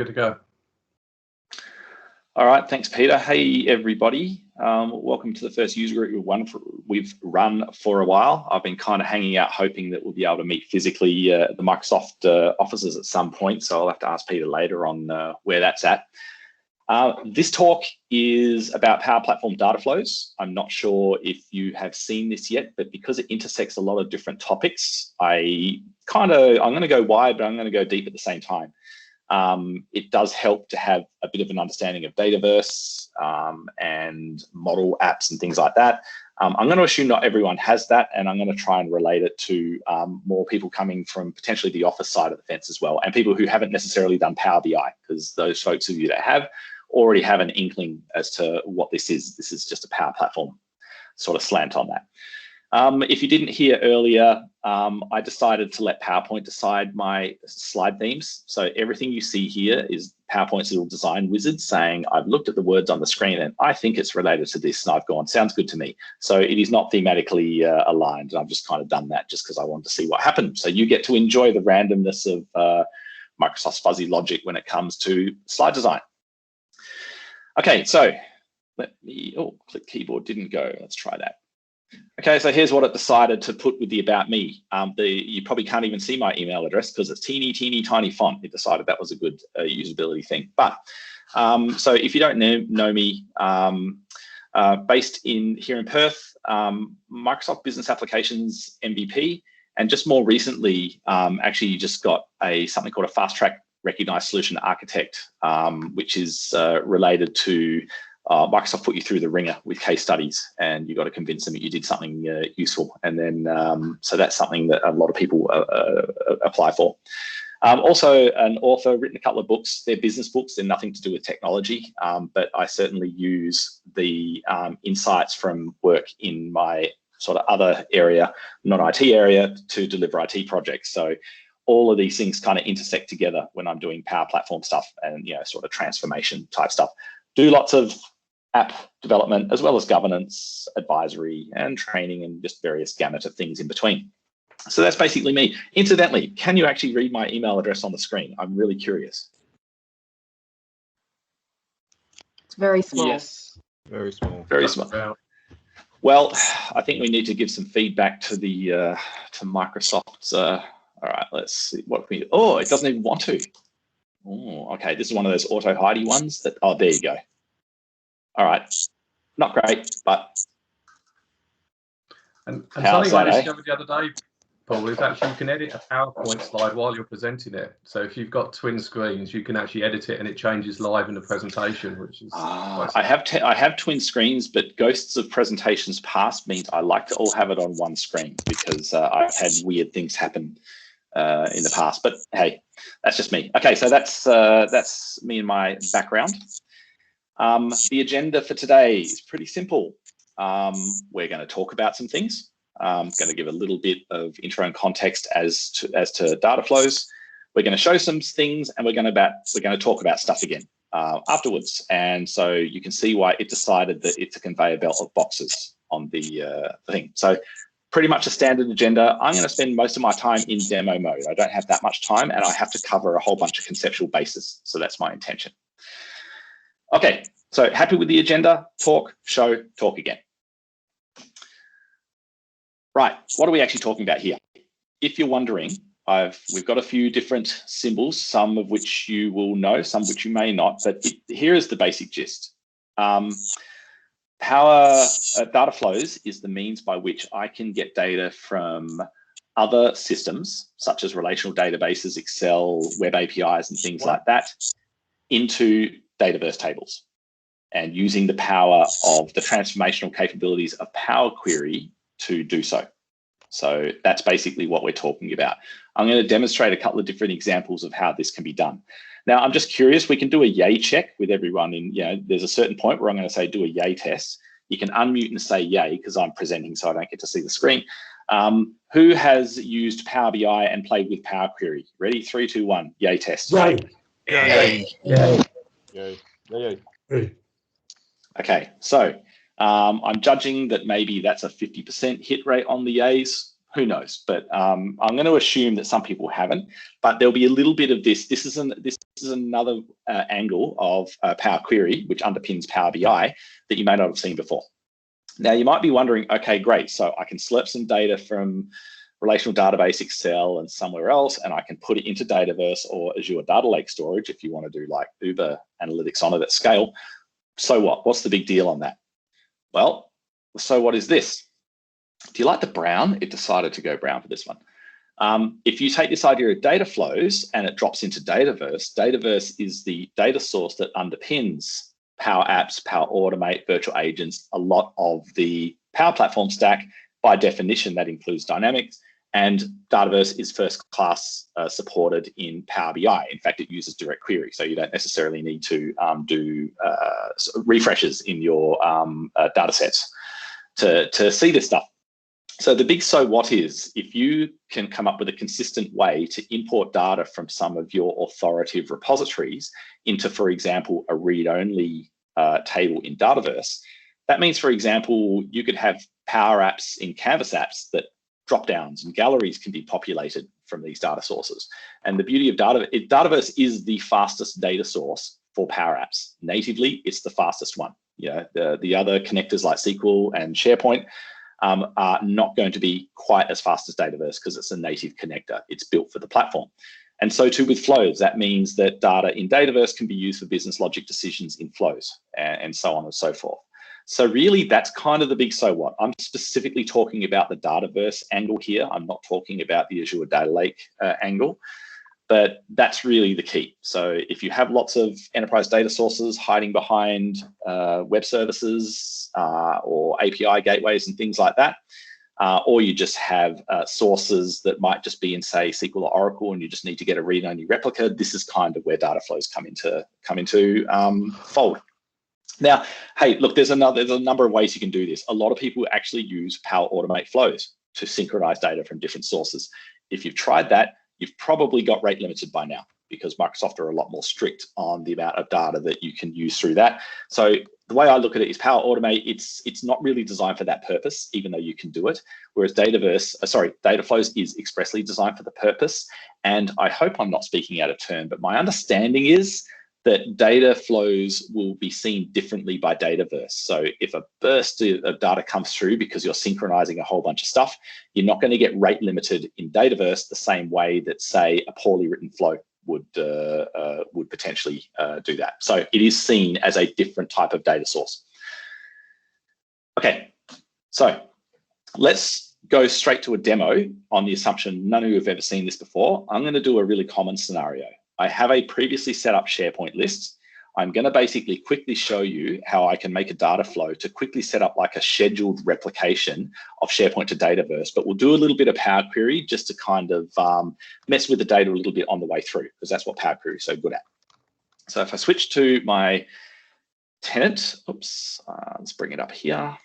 Good to go. All right, thanks, Peter. Hey, everybody. Welcome to the first user group we've run for a while. I've been kind of hanging out hoping that we'll be able to meet physically at the Microsoft offices at some point, so I'll have to ask Peter later on where that's at. This talk is about Power Platform Dataflows. I'm not sure if you have seen this yet, but because it intersects a lot of different topics, I'm going to go wide, but I'm going to go deep at the same time. It does help to have a bit of an understanding of Dataverse and model apps and things like that. I'm going to assume not everyone has that, and I'm going to try and relate it to more people coming from potentially the office side of the fence as well, and people who haven't necessarily done Power BI, because those folks of you that have already have an inkling as to what this is. This is just a Power Platform sort of slant on that. If you didn't hear earlier, I decided to let PowerPoint decide my slide themes. So everything you see here is PowerPoint's little design wizard saying, I've looked at the words on the screen and I think it's related to this, and I've gone, sounds good to me. So it is not thematically aligned, and I've just kind of done that just because I wanted to see what happened. So you get to enjoy the randomness of Microsoft's fuzzy logic when it comes to slide design. Okay, so let me, click keyboard didn't go, let's try that. Okay, so here's what it decided to put with the about me. You probably can't even see my email address because it's teeny, tiny font. It decided that was a good usability thing. But so if you don't know me, based here in Perth, Microsoft Business Applications MVP, and just more recently, actually just got something called a fast track recognized solution architect, which is related to Microsoft put you through the ringer with case studies, and you got to convince them that you did something useful. And then, so that's something that a lot of people apply for. Also an author, written a couple of books. They're business books. They're nothing to do with technology, but I certainly use the insights from work in my sort of other area, non-IT area, to deliver IT projects. So all of these things kind of intersect together when I'm doing Power Platform stuff and, sort of transformation type stuff. Do lots of app development as well as governance, advisory, and training, and just various gamut of things in between. So that's basically me. Incidentally, can you actually read my email address on the screen? I'm really curious. It's very small. Yes. Very small. Very small. Well, I think we need to give some feedback to the to Microsoft's. All right, let's see what we. Oh, it doesn't even want to. Oh, okay. This is one of those auto hidey ones that. Oh, there you go. All right, not great, but. And something I discovered the other day, Paul, is actually you can edit a PowerPoint slide while you're presenting it. So if you've got twin screens, you can actually edit it and it changes live in the presentation, which is. I have twin screens, but ghosts of presentations past means I like to all have it on one screen because I've had weird things happen in the past. But hey, that's just me. Okay, so that's me and my background. The agenda for today is pretty simple. We're going to talk about some things. I'm going to give a little bit of intro and context as to Dataflows. We're going to show some things, and we're going to talk about stuff again afterwards. And so you can see why it decided that it's a conveyor belt of boxes on the thing. So pretty much a standard agenda. I'm going to spend most of my time in demo mode. I don't have that much time, and I have to cover a whole bunch of conceptual bases. So that's my intention. Okay, so happy with the agenda? Talk, show, talk again. Right, what are we actually talking about here? If you're wondering, we've got a few different symbols, some of which you will know, some which you may not, but here is the basic gist. Dataflows is the means by which I can get data from other systems, such as relational databases, Excel, web APIs, and things like that, into Dataverse tables, and using the power of the transformational capabilities of Power Query to do so. So that's basically what we're talking about. I'm going to demonstrate a couple of different examples of how this can be done. Now, I'm just curious, we can do a yay check with everyone in, there's a certain point where I'm going to say do a yay test. You can unmute and say yay because I'm presenting, so I don't get to see the screen. Who has used Power BI and played with Power Query? Ready? 3, 2, 1. Yay test. Yay. Yay. Yay. Yay. Yay. Yay. Okay, so I'm judging that maybe that's a 50% hit rate on the yays. Who knows? But I'm going to assume that some people haven't. But there'll be a little bit of this. This is another angle of Power Query, which underpins Power BI that you may not have seen before. Now, you might be wondering, okay, great. So I can slurp some data from relational database Excel and somewhere else, and I can put it into Dataverse or Azure Data Lake storage if you want to do like Uber analytics on it at scale. So what? What's the big deal on that? Well, so what is this? Do you like the brown? It decided to go brown for this one. If you take this idea of Dataflows and it drops into Dataverse, Dataverse is the data source that underpins Power Apps, Power Automate, virtual agents, a lot of the Power Platform stack. By definition, that includes Dynamics, and Dataverse is first class supported in Power BI. In fact, it uses direct query, so you don't necessarily need to do refreshes in your data sets to see this stuff. So the big so what is, if you can come up with a consistent way to import data from some of your authoritative repositories into, for example, a read-only table in Dataverse, that means, for example, you could have Power Apps in Canvas apps that drop-downs and galleries can be populated from these data sources. And the beauty of Dataverse is the fastest data source for Power Apps. Natively, it's the fastest one. You know, the other connectors like SQL and SharePoint are not going to be quite as fast as Dataverse because it's a native connector. It's built for the platform. And so too with Flows. That means that data in Dataverse can be used for business logic decisions in Flows and so on and so forth. So really, that's kind of the big so what. I'm specifically talking about the Dataverse angle here. I'm not talking about the Azure Data Lake angle, but that's really the key. So if you have lots of enterprise data sources hiding behind web services or API gateways and things like that, or you just have sources that might just be in, say, SQL or Oracle, and you just need to get a read-only replica, this is kind of where Dataflows come into fold. Now, hey, look, there's a number of ways you can do this. A lot of people actually use Power Automate flows to synchronize data from different sources. If you've tried that, you've probably got rate limited by now because Microsoft are a lot more strict on the amount of data that you can use through that. So the way I look at it is Power Automate, it's not really designed for that purpose, even though you can do it. Whereas Dataflows is expressly designed for the purpose. And I hope I'm not speaking out of turn, but my understanding is that data flows will be seen differently by Dataverse. So if a burst of data comes through because you're synchronizing a whole bunch of stuff, you're not going to get rate limited in Dataverse the same way that, say, a poorly written flow would potentially do that. So it is seen as a different type of data source. Okay, so let's go straight to a demo on the assumption none of you have ever seen this before. I'm going to do a really common scenario. I have a previously set up SharePoint list. I'm going to basically quickly show you how I can make a data flow to quickly set up like a scheduled replication of SharePoint to Dataverse, but we'll do a little bit of Power Query just to kind of mess with the data a little bit on the way through, because that's what Power Query is so good at. So if I switch to my tenant, let's bring it up here.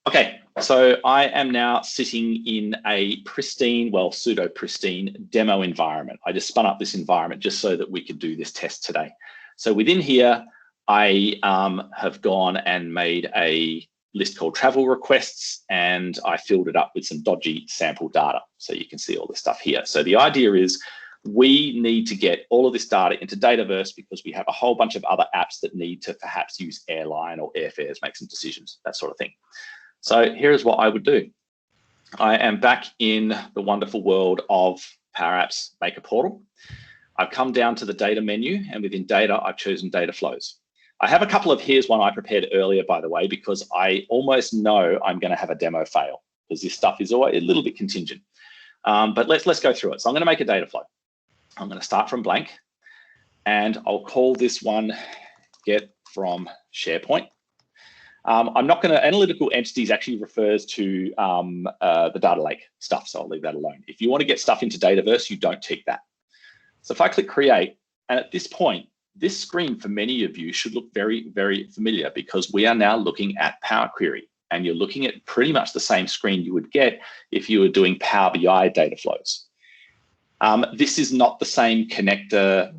Okay, so I am now sitting in a pristine, well, pseudo-pristine demo environment. I just spun up this environment just so that we could do this test today. So within here, I have gone and made a list called travel requests, and I filled it up with some dodgy sample data. So you can see all this stuff here. So the idea is we need to get all of this data into Dataverse because we have a whole bunch of other apps that need to perhaps use airline or airfares, make some decisions, that sort of thing. So here's what I would do. I am back in the wonderful world of Power Apps Maker Portal. I've come down to the data menu, and within data, I've chosen Dataflows. I have a couple of, here's one I prepared earlier, by the way, because I almost know I'm going to have a demo fail because this stuff is always a little bit contingent. But let's go through it. So I'm going to make a data flow. I'm going to start from blank, and I'll call this one get from SharePoint. I'm not going to, analytical entities actually refers to the data lake stuff, so I'll leave that alone. If you want to get stuff into Dataverse, you don't tick that. So if I click create, and at this point, this screen for many of you should look very, very familiar because we are now looking at Power Query, and you're looking at pretty much the same screen you would get if you were doing Power BI data flows. This is not the same connector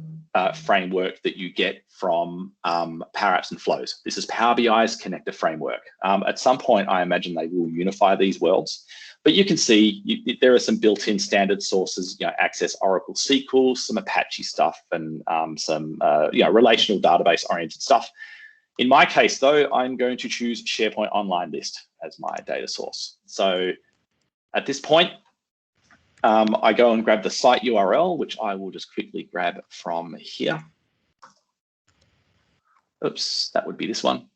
framework that you get from Power Apps and Flows. This is Power BI's connector framework. At some point, I imagine they will unify these worlds. But you can see there are some built-in standard sources, Access Oracle SQL, some Apache stuff, and some relational database-oriented stuff. In my case, though, I'm going to choose SharePoint Online List as my data source. So at this point, I go and grab the site URL, which I will just quickly grab from here. Oops, that would be this one.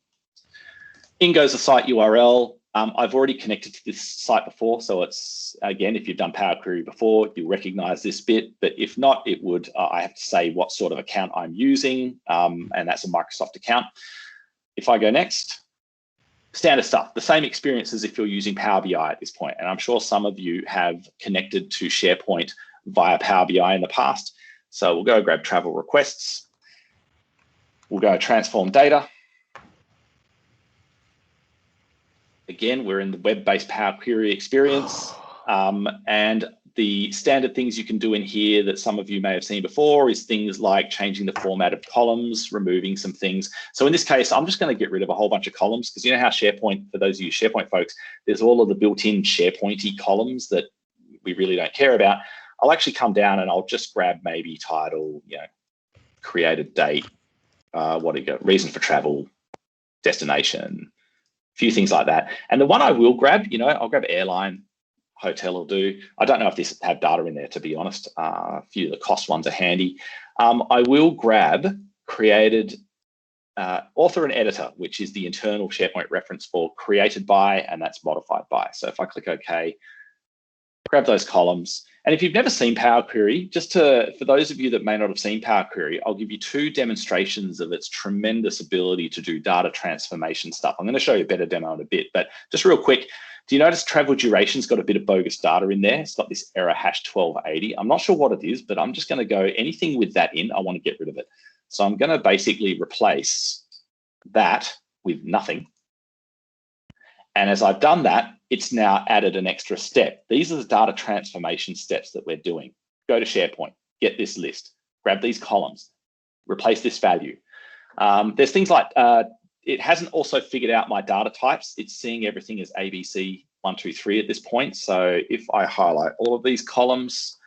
In goes the site URL. I've already connected to this site before, so it's, again, if you've done Power Query before, you'll recognize this bit, but if not, it would, I have to say what sort of account I'm using, and that's a Microsoft account. If I go next, standard stuff, the same experience as if you're using Power BI at this point, and I'm sure some of you have connected to SharePoint via Power BI in the past. So we'll go grab travel requests. We'll go transform data. Again, we're in the web-based Power Query experience. And the standard things you can do in here that some of you may have seen before is things like changing the format of columns, removing some things. So in this case, I'm just going to get rid of a whole bunch of columns because you know how SharePoint, for those of you SharePoint folks, there's all of the built-in SharePointy columns that we really don't care about. I'll actually come down and I'll just grab maybe title, created date, what do you got? Reason for travel, destination, few things like that. And the one I will grab, I'll grab airline, hotel will do. I don't know if this have data in there, to be honest. A few of the cost ones are handy. I will grab created author and editor, which is the internal SharePoint reference for created by, and that's modified by. So if I click OK, grab those columns. And if you've never seen Power Query, for those of you that may not have seen Power Query, I'll give you 2 demonstrations of its tremendous ability to do data transformation stuff. I'm going to show you a better demo in a bit, but just real quick, do you notice travel duration's got a bit of bogus data in there? It's got this error hash 1280. I'm not sure what it is, but I'm just going to go anything with that in, I want to get rid of it. So I'm going to basically replace that with nothing. And as I've done that, it's now added an extra step. These are the data transformation steps that we're doing. Go to SharePoint, get this list, grab these columns, replace this value. There's things like, it hasn't also figured out my data types. It's seeing everything as ABC 1, 2, 3 at this point. So if I highlight all of these columns,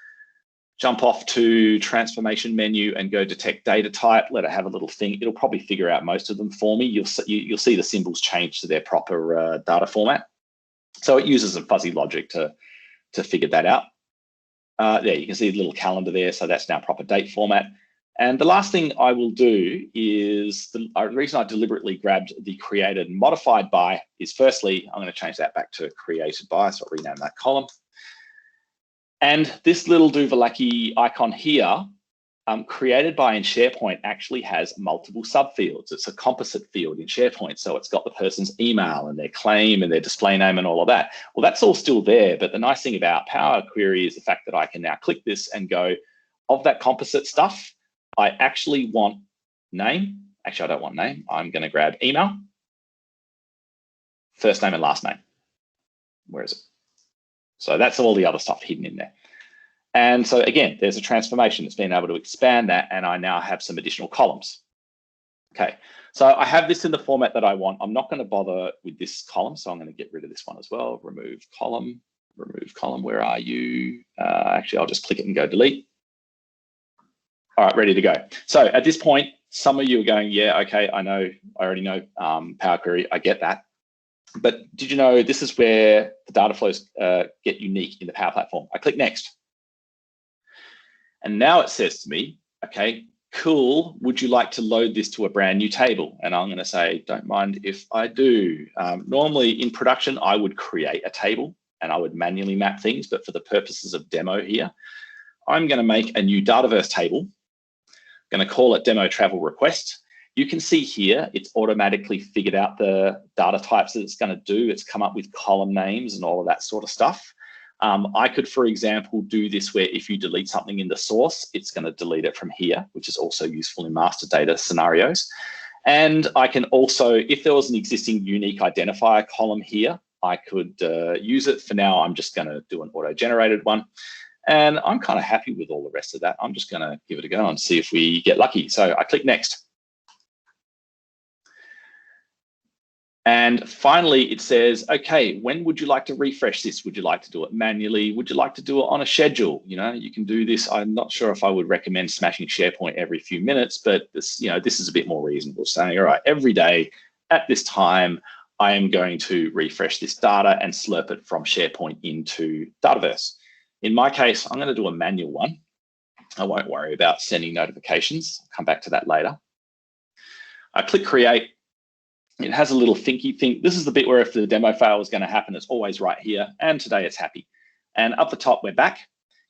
jump off to transformation menu and go detect data type, let it have a little thing. It'll probably figure out most of them for me. You'll see the symbols change to their proper data format. So it uses some fuzzy logic to figure that out. There, you can see the little calendar there. So that's now proper date format. And the last thing I will do is, the reason I deliberately grabbed the created and modified by is firstly, I'm going to change that back to created by, so I'll rename that column. And this little Duvalaki icon here, created by in SharePoint actually has multiple subfields. It's a composite field in SharePoint. So it's got the person's email and their claim and their display name and all of that. Well, that's all still there. But the nice thing about Power Query is the fact that I can now click this and go, of that composite stuff, I actually want name. Actually, I don't want name. I'm going to grab email, first name and last name. Where is it? So that's all the other stuff hidden in there. And so again, there's a transformation. It's been able to expand that, and I now have some additional columns. Okay, so I have this in the format that I want. I'm not going to bother with this column, so I'm going to get rid of this one as well. Remove column, where are you? Actually, I'll just click it and go delete. All right, ready to go. So at this point, some of you are going, yeah, okay, I already know Power Query, I get that. But did you know this is where the data flows get unique in the Power Platform? I click next. And now it says to me, okay, cool, would you like to load this to a brand new table? And I'm going to say, don't mind if I do. Normally in production, I would create a table and I would manually map things. But for the purposes of demo here, I'm going to make a new Dataverse table. I'm going to call it demo travel request. You can see here, it's automatically figured out the data types that it's going to do. It's come up with column names and all of that sort of stuff. I could, for example, do this where if you delete something in the source, it's going to delete it from here, which is also useful in master data scenarios. And I can also, if there was an existing unique identifier column here, I could use it. For now, I'm just going to do an auto-generated one. And I'm kind of happy with all the rest of that. I'm just going to give it a go and see if we get lucky. So I click next. And finally, it says, okay, when would you like to refresh this? Would you like to do it manually? Would you like to do it on a schedule? You know, you can do this. I'm not sure if I would recommend smashing SharePoint every few minutes, but this, you know, this is a bit more reasonable, saying, all right, every day at this time, I am going to refresh this data and slurp it from SharePoint into Dataverse. In my case, I'm going to do a manual one. I won't worry about sending notifications. I'll come back to that later. I click create. It has a little thinky thing. This is the bit where if the demo fail is going to happen, it's always right here. And today it's happy. And up the top, we're back.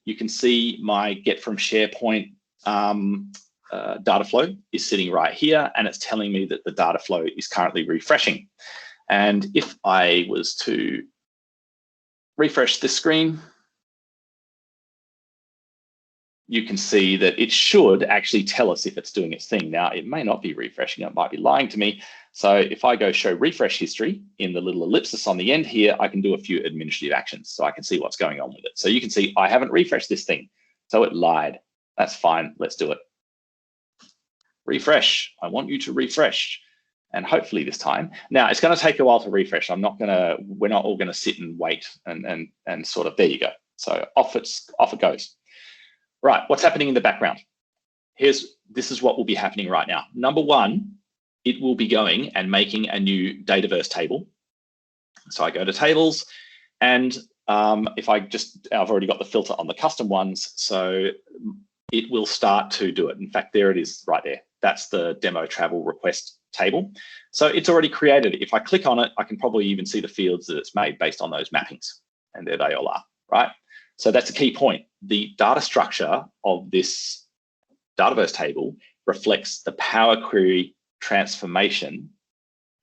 You can see my get from SharePoint data flow is sitting right here. And it's telling me that the data flow is currently refreshing. And if I was to refresh this screen, you can see that it should actually tell us if it's doing its thing. Now, it may not be refreshing. It might be lying to me. So if I go show refresh history in the little ellipsis on the end here, I can do a few administrative actions so I can see what's going on with it. So you can see I haven't refreshed this thing. So it lied. That's fine. Let's do it. Refresh. I want you to refresh. And hopefully this time. Now, it's going to take a while to refresh. We're not all going to sit and wait and sort of, there you go. So off it goes. Right, what's happening in the background? This is what will be happening right now. Number one, it will be going and making a new Dataverse table. So I go to tables, and if I've already got the filter on the custom ones, so it will start to do it. In fact, there it is right there. That's the demo travel request table. So it's already created. If I click on it, I can probably even see the fields that it's made based on those mappings. And there they all are, right? So that's a key point. The data structure of this Dataverse table reflects the Power Query transformation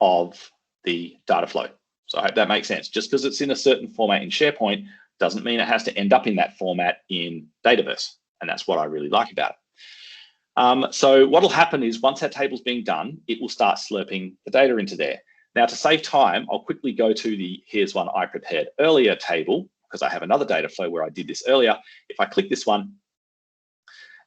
of the data flow. So I hope that makes sense. Just because it's in a certain format in SharePoint doesn't mean it has to end up in that format in Dataverse. And that's what I really like about it. So what will happen is once that table's being done, it will start slurping the data into there. Now, to save time, I'll quickly go to the here's one I prepared earlier table, because I have another data flow where I did this earlier. If I click this one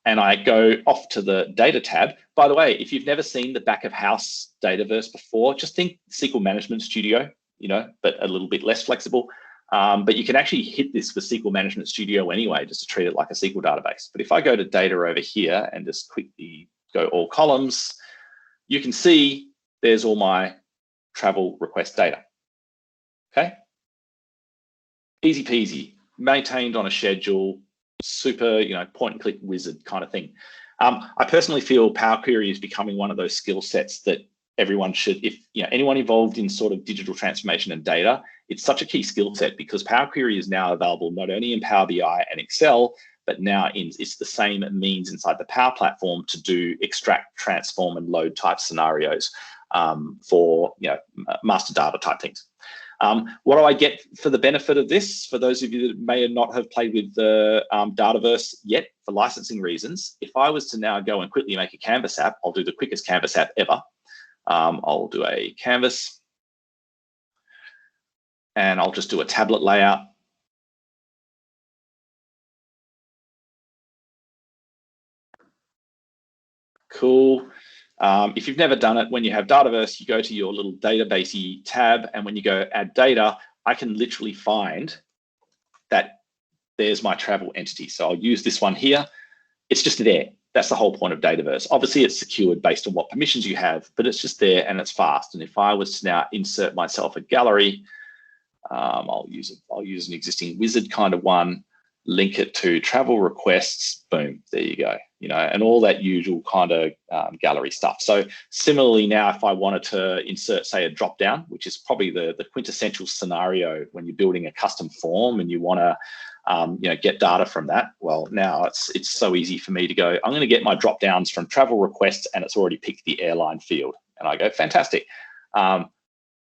and I go off to the data tab, by the way, if you've never seen the back of house Dataverse before, just think SQL Management Studio, you know, but a little bit less flexible. But you can actually hit this for SQL Management Studio anyway, just to treat it like a SQL database. But if I go to data over here and just quickly go all columns, you can see there's all my travel request data, okay? Easy peasy, maintained on a schedule, super, you know, point and click wizard kind of thing. I personally feel Power Query is becoming one of those skill sets that everyone should, if you know anyone involved in sort of digital transformation and data, it's such a key skill set because Power Query is now available not only in Power BI and Excel, but now it's the same means inside the Power Platform to do extract, transform, and load type scenarios for master data type things. What do I get for the benefit of this? For those of you that may not have played with the Dataverse yet, for licensing reasons, if I was to now go and quickly make a Canvas app, I'll do the quickest Canvas app ever. I'll do a Canvas, and I'll just do a tablet layout. Cool. If you've never done it, when you have Dataverse, you go to your little databasey tab, and when you go add data, I can literally find that there's my travel entity. So I'll use this one here. It's just there. That's the whole point of Dataverse. Obviously, it's secured based on what permissions you have, but it's just there and it's fast. And if I was to now insert myself a gallery, I'll use an existing wizard kind of one, link it to travel requests, boom, there you go, and all that usual kind of gallery stuff. So similarly now, if I wanted to insert, say, a drop down, which is probably the quintessential scenario when you're building a custom form and you want to get data from that. Well, now it's so easy for me to go, I'm going to get my drop downs from travel requests, and it's already picked the airline field. And I go, fantastic. No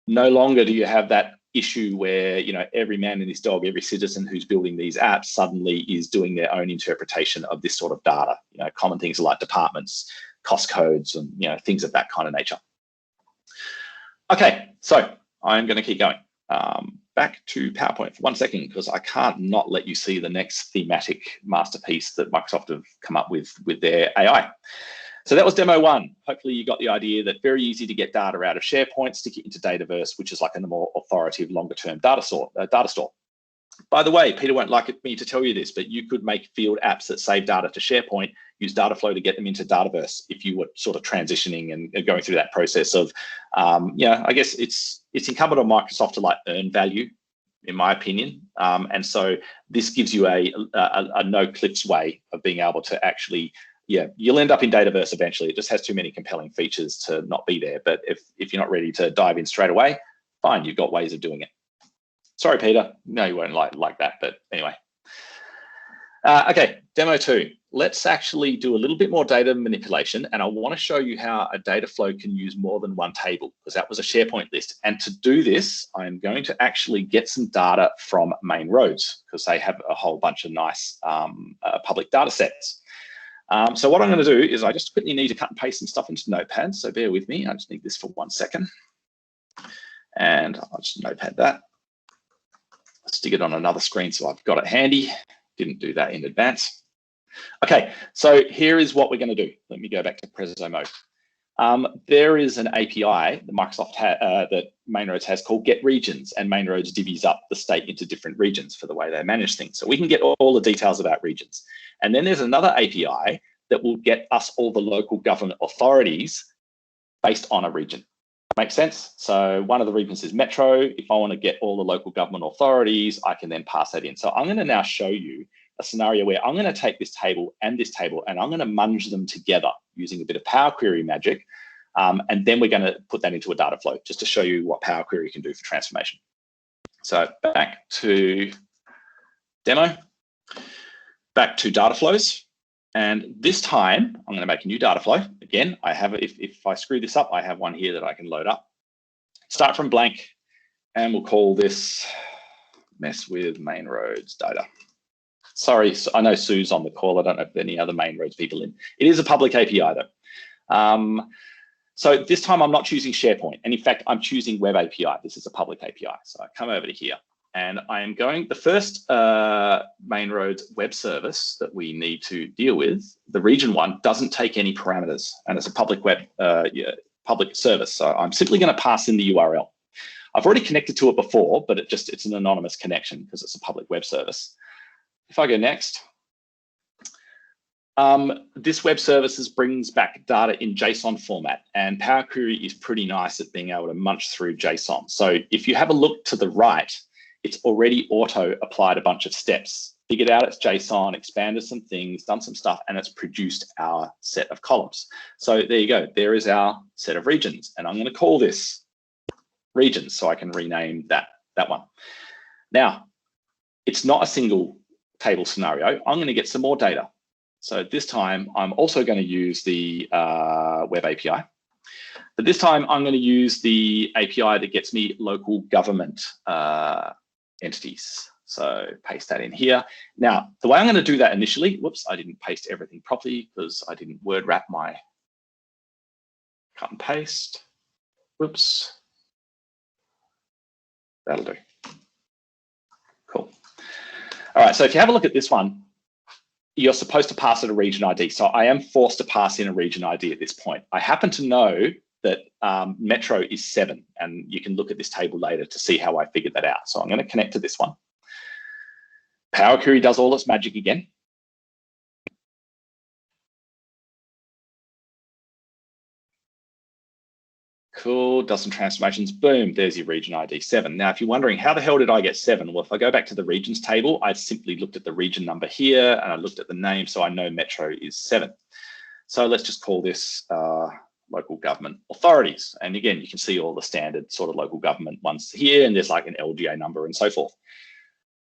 longer do you have that issue where every man and his dog, every citizen who's building these apps suddenly is doing their own interpretation of this sort of data. Common things like departments, cost codes, and things of that kind of nature. Okay, so I'm going to keep going. back to PowerPoint for 1 second, because I can't not let you see the next thematic masterpiece that Microsoft have come up with their AI. So that was demo 1. Hopefully you got the idea that very easy to get data out of SharePoint, stick it into Dataverse, which is like a more authoritative, longer-term data store. By the way, Peter won't like me to tell you this, but you could make field apps that save data to SharePoint, use Dataflow to get them into Dataverse if you were sort of transitioning and going through that process of, I guess it's incumbent on Microsoft to like earn value, in my opinion. And so this gives you a no-clips way of being able to actually, you'll end up in Dataverse eventually. It just has too many compelling features to not be there. But if you're not ready to dive in straight away, fine, you've got ways of doing it. Sorry, Peter. No, you won't like that, but anyway. Okay, demo 2. Let's actually do a little bit more data manipulation, and I want to show you how a data flow can use more than one table, because that was a SharePoint list. And to do this, I'm going to actually get some data from Main Roads, because they have a whole bunch of nice public data sets. So what I'm going to do is I just quickly need to cut and paste some stuff into Notepad, so bear with me. I just need this for 1 second. And I'll just Notepad that. Stick it on another screen so I've got it handy. Didn't do that in advance. Okay, so here is what we're going to do. Let me go back to Preso mode. There is an API that Microsoft that Main Roads has called Get Regions, and Main Roads divvies up the state into different regions for the way they manage things. So we can get all the details about regions. And then there's another API that will get us all the local government authorities based on a region. Makes sense? So one of the regions is Metro. If I want to get all the local government authorities, I can then pass that in. So I'm going to now show you a scenario where I'm going to take this table, and I'm going to munge them together using a bit of Power Query magic. And then we're going to put that into a data flow just to show you what Power Query can do for transformation. So back to demo, back to data flows. And this time I'm going to make a new data flow. Again, I have, if I screw this up, I have one here that I can load up. Start from blank, and we'll call this mess with Main Roads data. Sorry, I know Sue's on the call. I don't know if there are any other Main Roads people in. It is a public API though. So this time I'm not choosing SharePoint. And in fact, I'm choosing Web API. This is a public API. So I come over to here, and I am going, the first Main Roads web service that we need to deal with, the region one, doesn't take any parameters, and it's a public web, public service. So I'm simply going to pass in the URL. I've already connected to it before, but it's an anonymous connection because it's a public web service. If I go next, this web services brings back data in JSON format, and Power Query is pretty nice at being able to munch through JSON. So if you have a look to the right, it's already auto applied a bunch of steps, figured out its JSON, expanded some things, done some stuff, and it's produced our set of columns. So there you go. There is our set of regions, and I'm going to call this regions so I can rename that one. Now, it's not a single table scenario. I'm going to get some more data. So this time I'm also going to use the web API. But this time I'm going to use the API that gets me local government entities. So paste that in here. Now, the way I'm going to do that initially, whoops, I didn't paste everything properly because I didn't word wrap my cut and paste. Whoops. That'll do. Cool. All right, so if you have a look at this one, you're supposed to pass it a region ID. So I am forced to pass in a region ID at this point. I happen to know that Metro is 7, and you can look at this table later to see how I figured that out. So I'm going to connect to this one. Power Query does all its magic again. Cool, does some transformations, boom, there's your region ID 7. Now, if you're wondering, how the hell did I get 7? Well, if I go back to the regions table, I simply looked at the region number here, and I looked at the name, so I know Metro is 7. So let's just call this local government authorities. And again, you can see all the standard sort of local government ones here, and there's like an LGA number and so forth.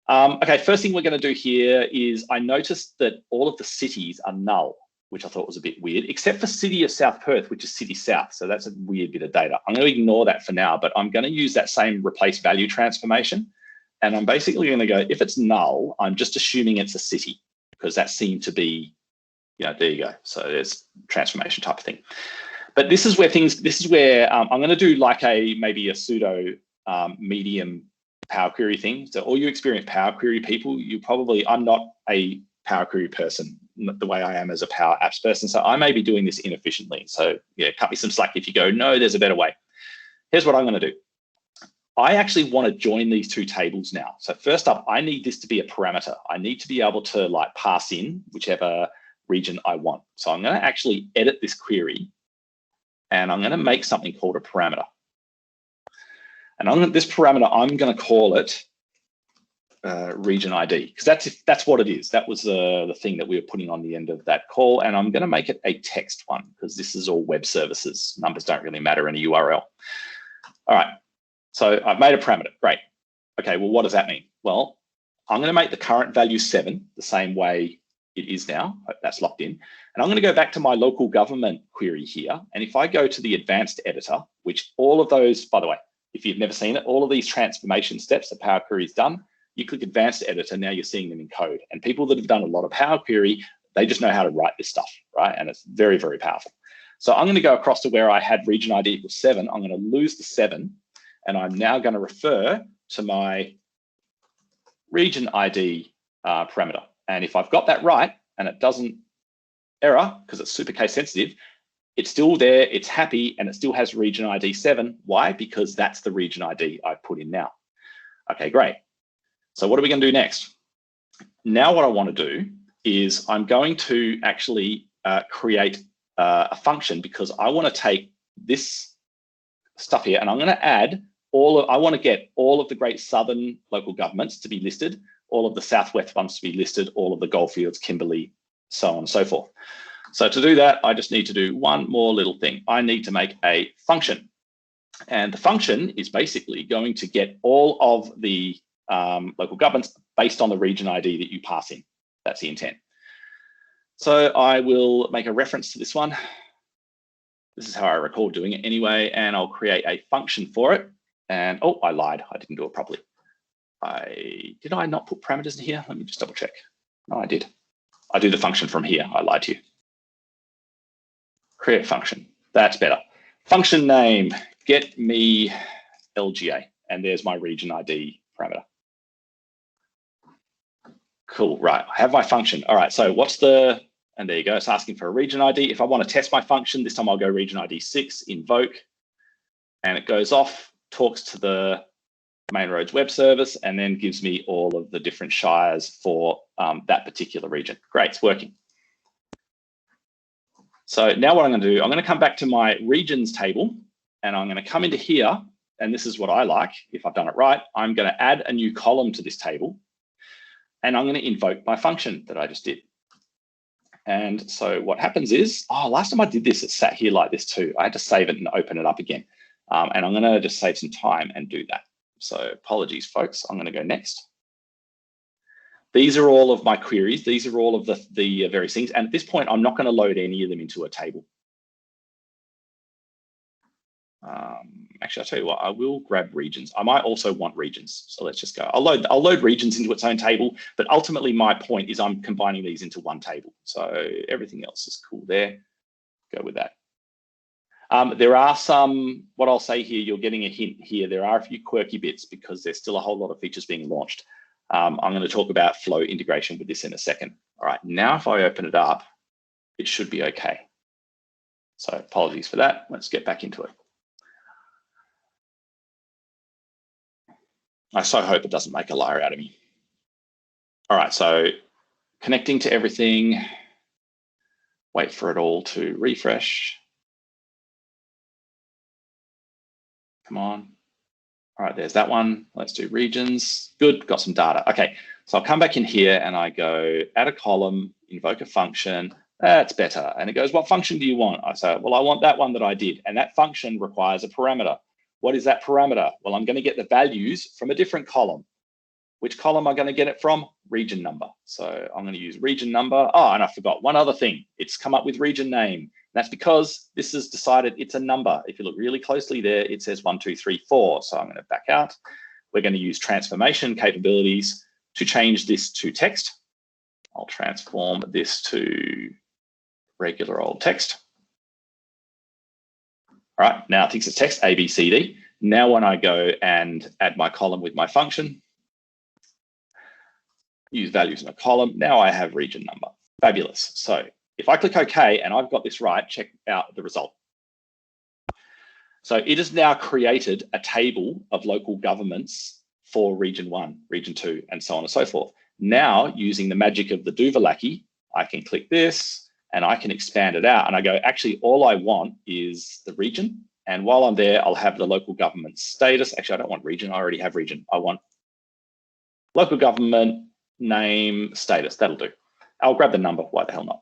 Okay, first thing we're going to do here is I noticed that all of the cities are null, which I thought was a bit weird, except for City of South Perth, which is City South. So that's a weird bit of data. I'm going to ignore that for now, but I'm going to use that same replace value transformation. And I'm basically going to go, if it's null, I'm just assuming it's a city, because that seemed to be, you know, there you go. So there's transformation type of thing. But this is where I'm going to do like maybe a pseudo medium Power Query thing. So all you experienced Power Query people, I'm not a Power Query person the way I am as a Power Apps person. So I may be doing this inefficiently. So yeah, cut me some slack if you go, no, there's a better way. Here's what I'm going to do. I actually want to join these two tables now. So first up, I need this to be a parameter. I need to be able to like pass in whichever region I want. So I'm going to actually edit this query and I'm going to make something called a parameter. And this parameter, I'm going to call it region ID, because that's what it is. That was the thing that we were putting on the end of that call. And I'm going to make it a text one because this is all web services. Numbers don't really matter in a URL. All right. So I've made a parameter. Great. Okay, well, what does that mean? Well, I'm going to make the current value 7 the same way it is now. That's locked in. And I'm going to go back to my local government query here. And if I go to the advanced editor, which all of those, by the way, if you've never seen it, all of these transformation steps that Power Query has done, you click advanced editor, now you're seeing them in code. And people that have done a lot of Power Query, they just know how to write this stuff, right? And it's very, very powerful. So I'm going to go across to where I had region ID equals 7. I'm going to lose the 7. And I'm now going to refer to my region ID parameter. And if I've got that right, and it doesn't error, because it's super case sensitive, it's still there, it's happy, and it still has region ID 7. Why? Because that's the region ID I've put in now. Okay, great. So what are we going to do next? Now what I want to do is I'm going to actually create a function, because I want to take this stuff here and I'm going to add I want to get all of the great southern local governments to be listed, all of the southwest ones to be listed, all of the Goldfields, Kimberley, so on and so forth. So to do that, I just need to do one more little thing. I need to make a function. And the function is basically going to get all of the local governments based on the region ID that you pass in. That's the intent. So I will make a reference to this one. This is how I recall doing it anyway, and I'll create a function for it. And oh, I lied. I didn't do it properly. Did I not put parameters in here? Let me just double check. No, I did. I do the function from here. I lied to you. Create function. That's better. Function name, get me LGA. And there's my region ID parameter. Cool, right. I have my function. All right, so and there you go. It's asking for a region ID. If I want to test my function, this time I'll go region ID 6, invoke, and it goes off, talks to the main roads web service, and then gives me all of the different shires for that particular region. Great, it's working. So now what I'm going to do, I'm going to come back to my regions table, and I'm going to come into here, and this is what I like. If I've done it right, I'm going to add a new column to this table, and I'm going to invoke my function that I just did. And so what happens is, last time I did this, it sat here like this too. I had to save it and open it up again. And I'm going to just save some time and do that. So apologies, folks. I'm going to go next. These are all of my queries. These are all of the various things. And at this point, I'm not going to load any of them into a table. Actually, I'll tell you what, I will grab regions. I might also want regions. So let's just go. I'll load regions into its own table, but ultimately my point is I'm combining these into one table. So everything else is cool there. Go with that. There are some, what I'll say here, you're getting a hint here. There are a few quirky bits because there's still a whole lot of features being launched. I'm going to talk about flow integration with this in a second. All right, now if I open it up, it should be okay. So apologies for that. Let's get back into it. I so hope it doesn't make a liar out of me. All right, so connecting to everything, wait for it all to refresh. Come on. All right, there's that one. Let's do regions. Good, got some data. Okay, so I'll come back in here and I go add a column, invoke a function. That's better. And it goes, what function do you want? I say, well, I want that one that I did. And that function requires a parameter. What is that parameter? Well, I'm going to get the values from a different column. Which column am I going to get it from? Region number. So I'm going to use region number. Oh, and I forgot one other thing. It's come up with region name. That's because this has decided it's a number. If you look really closely there, it says 1, 2, 3, 4. So I'm going to back out. We're going to use transformation capabilities to change this to text. I'll transform this to regular old text. All right, now it thinks it's text, A, B, C, D. Now when I go and add my column with my function, use values in a column, now I have region number. Fabulous. So if I click OK and I've got this right, check out the result. So it has now created a table of local governments for region 1, region 2, and so on and so forth. Now, using the magic of the Duvalaki, I can click this and I can expand it out. And I go, actually, all I want is the region. And while I'm there, I'll have the local government status. Actually, I don't want region. I already have region. I want local government name status. That'll do. I'll grab the number. Why the hell not?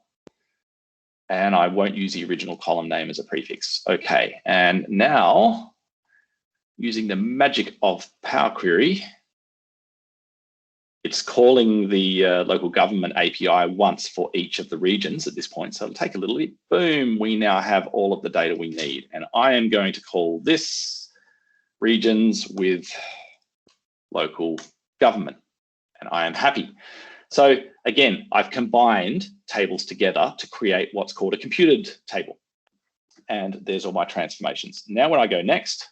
And I won't use the original column name as a prefix. Okay. And now, using the magic of Power Query, it's calling the local government API once for each of the regions at this point. So it'll take a little bit. Boom, we now have all of the data we need. And I am going to call this regions with local government. And I am happy. So again, I've combined tables together to create what's called a computed table. And there's all my transformations. Now when I go next,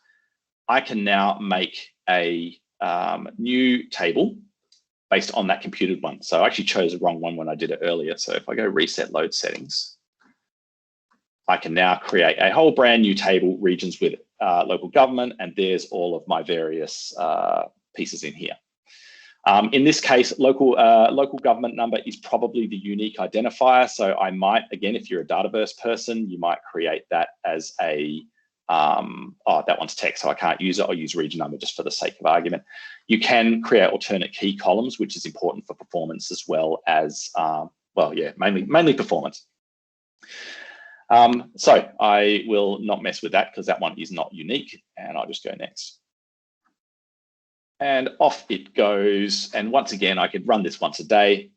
I can now make a new table based on that computed one. So I actually chose the wrong one when I did it earlier. So if I go reset load settings, I can now create a whole brand new table, regions with local government, and there's all of my various pieces in here. In this case, local government number is probably the unique identifier. So I might, again, if you're a Dataverse person, you might create that as a, oh, that one's text, so I can't use it. I'll use region number just for the sake of argument. You can create alternate key columns, which is important for performance as well as, well, yeah, mainly performance. So I will not mess with that because that one is not unique, and I'll just go next. And off it goes. And once again, I could run this once a day.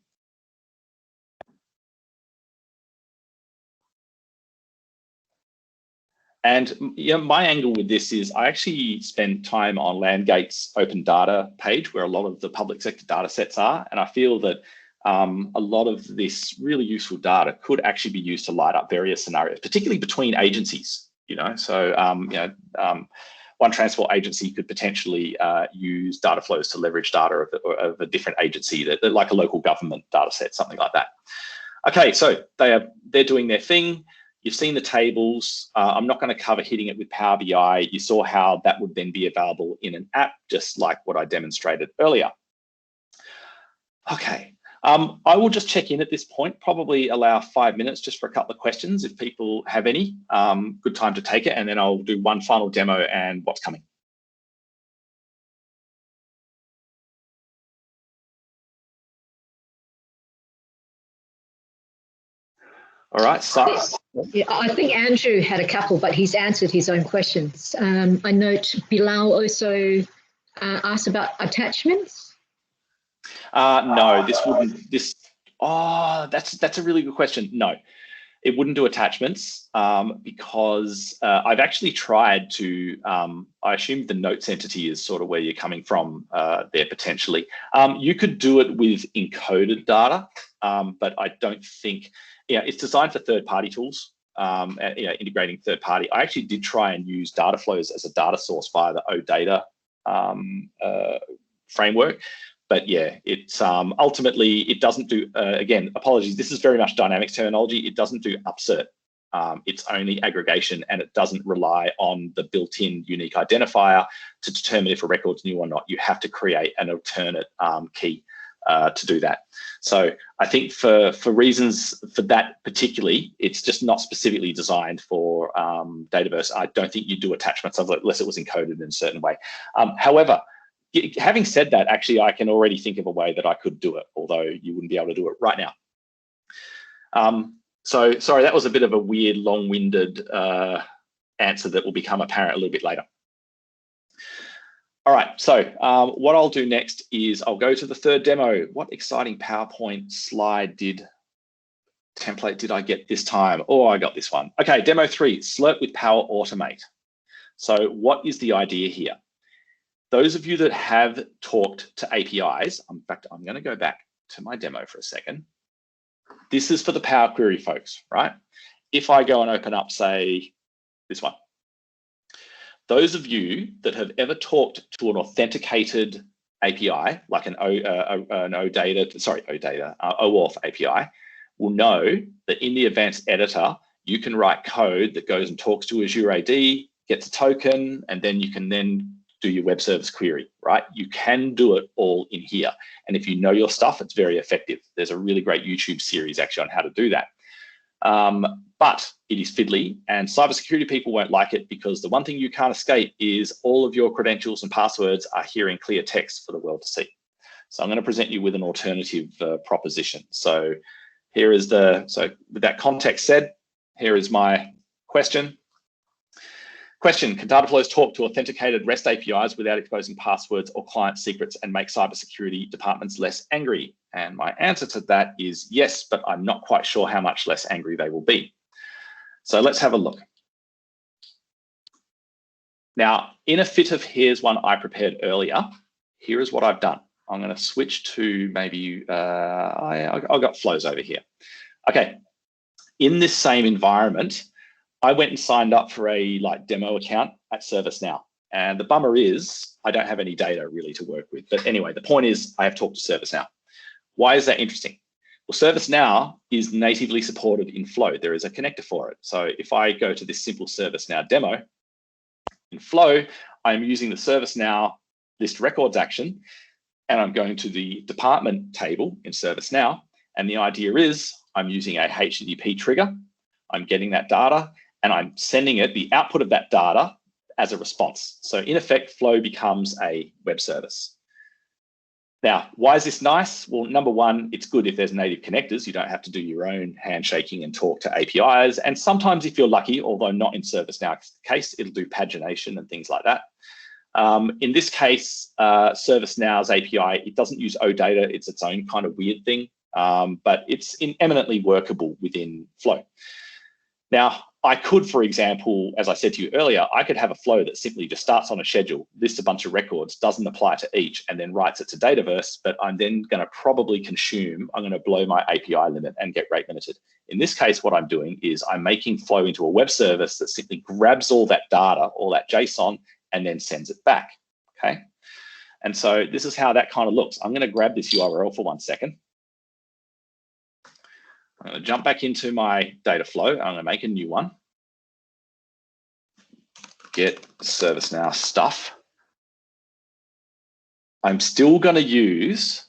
And you know, my angle with this is I actually spent time on LandGate's open data page where a lot of the public sector data sets are. And I feel that a lot of this really useful data could actually be used to light up various scenarios, particularly between agencies, you know. So, one transport agency could potentially use Dataflows to leverage data of a different agency, that like a local government data set, something like that. Okay, so they're doing their thing. You've seen the tables. I'm not going to cover hitting it with Power BI. You saw how that would then be available in an app, just like what I demonstrated earlier. Okay, I will just check in at this point, probably allow 5 minutes just for a couple of questions if people have any. Good time to take it, and then I'll do one final demo and what's coming. All right, so. Yeah, I think Andrew had a couple, but he's answered his own questions. I note Bilal also asked about attachments. No, this wouldn't. Oh, that's a really good question. No, it wouldn't do attachments because I've actually tried to. I assume the notes entity is sort of where you're coming from there potentially. You could do it with encoded data, but I don't think. Yeah, it's designed for third-party tools, integrating third-party. I actually did try and use Dataflows as a data source via the OData framework, but yeah, it's ultimately it doesn't do. Again, apologies. This is very much dynamics terminology. It doesn't do upsert. It's only aggregation, and it doesn't rely on the built-in unique identifier to determine if a record's new or not. You have to create an alternate key to do that. So I think for reasons for that particularly, it's just not specifically designed for Dataverse. I don't think you do attachments unless it was encoded in a certain way. However, having said that, actually, I can already think of a way that I could do it, although you wouldn't be able to do it right now. So sorry, that was a bit of a weird, long-winded answer that will become apparent a little bit later. All right, so what I'll do next is I'll go to the third demo. What exciting PowerPoint slide template did I get this time? Oh, I got this one. Okay, demo 3, Slurp with Power Automate. So what is the idea here? Those of you that have talked to APIs, in fact, I'm going to go back to my demo for a second. This is for the Power Query folks, right? If I go and open up, say, this one. Those of you that have ever talked to an authenticated API, like an OAuth API, will know that in the advanced editor, you can write code that goes and talks to Azure AD, gets a token, and then you can then do your web service query, right? You can do it all in here. And if you know your stuff, it's very effective. There's a really great YouTube series actually on how to do that. But it is fiddly, and cybersecurity people won't like it because the one thing you can't escape is all of your credentials and passwords are here in clear text for the world to see. So I'm going to present you with an alternative proposition. So here is so with that context said, here is my question. Question, can Dataflows talk to authenticated REST APIs without exposing passwords or client secrets and make cybersecurity departments less angry? And my answer to that is yes, but I'm not quite sure how much less angry they will be. So let's have a look. Now, in a fit of here's one I prepared earlier, here is what I've done. I'm going to switch to maybe, I've got flows over here. Okay, in this same environment, I went and signed up for a demo account at ServiceNow. And the bummer is I don't have any data really to work with. But anyway, the point is I have talked to ServiceNow. Why is that interesting? Well, ServiceNow is natively supported in Flow. There is a connector for it. So if I go to this simple ServiceNow demo in Flow, I'm using the ServiceNow list records action, and I'm going to the department table in ServiceNow. And the idea is I'm using a HTTP trigger. I'm getting that data, and I'm sending it the output of that data as a response. So in effect, Flow becomes a web service. Now, why is this nice? Well, number one, it's good if there's native connectors. You don't have to do your own handshaking and talk to APIs. And sometimes if you're lucky, although not in ServiceNow's case, it'll do pagination and things like that. In this case, ServiceNow's API, it doesn't use OData. It's its own kind of weird thing, but it's eminently workable within Flow. Now, I could, for example, as I said to you earlier, I could have a flow that simply just starts on a schedule, lists a bunch of records, doesn't apply to each, and then writes it to Dataverse, but I'm then going to probably I'm going to blow my API limit and get rate limited. In this case, what I'm doing is I'm making Flow into a web service that simply grabs all that data, all that JSON, and then sends it back, okay? And so this is how that kind of looks. I'm going to grab this URL for 1 second. I'm going to jump back into my data flow. I'm going to make a new one. Get ServiceNow stuff. I'm still going to use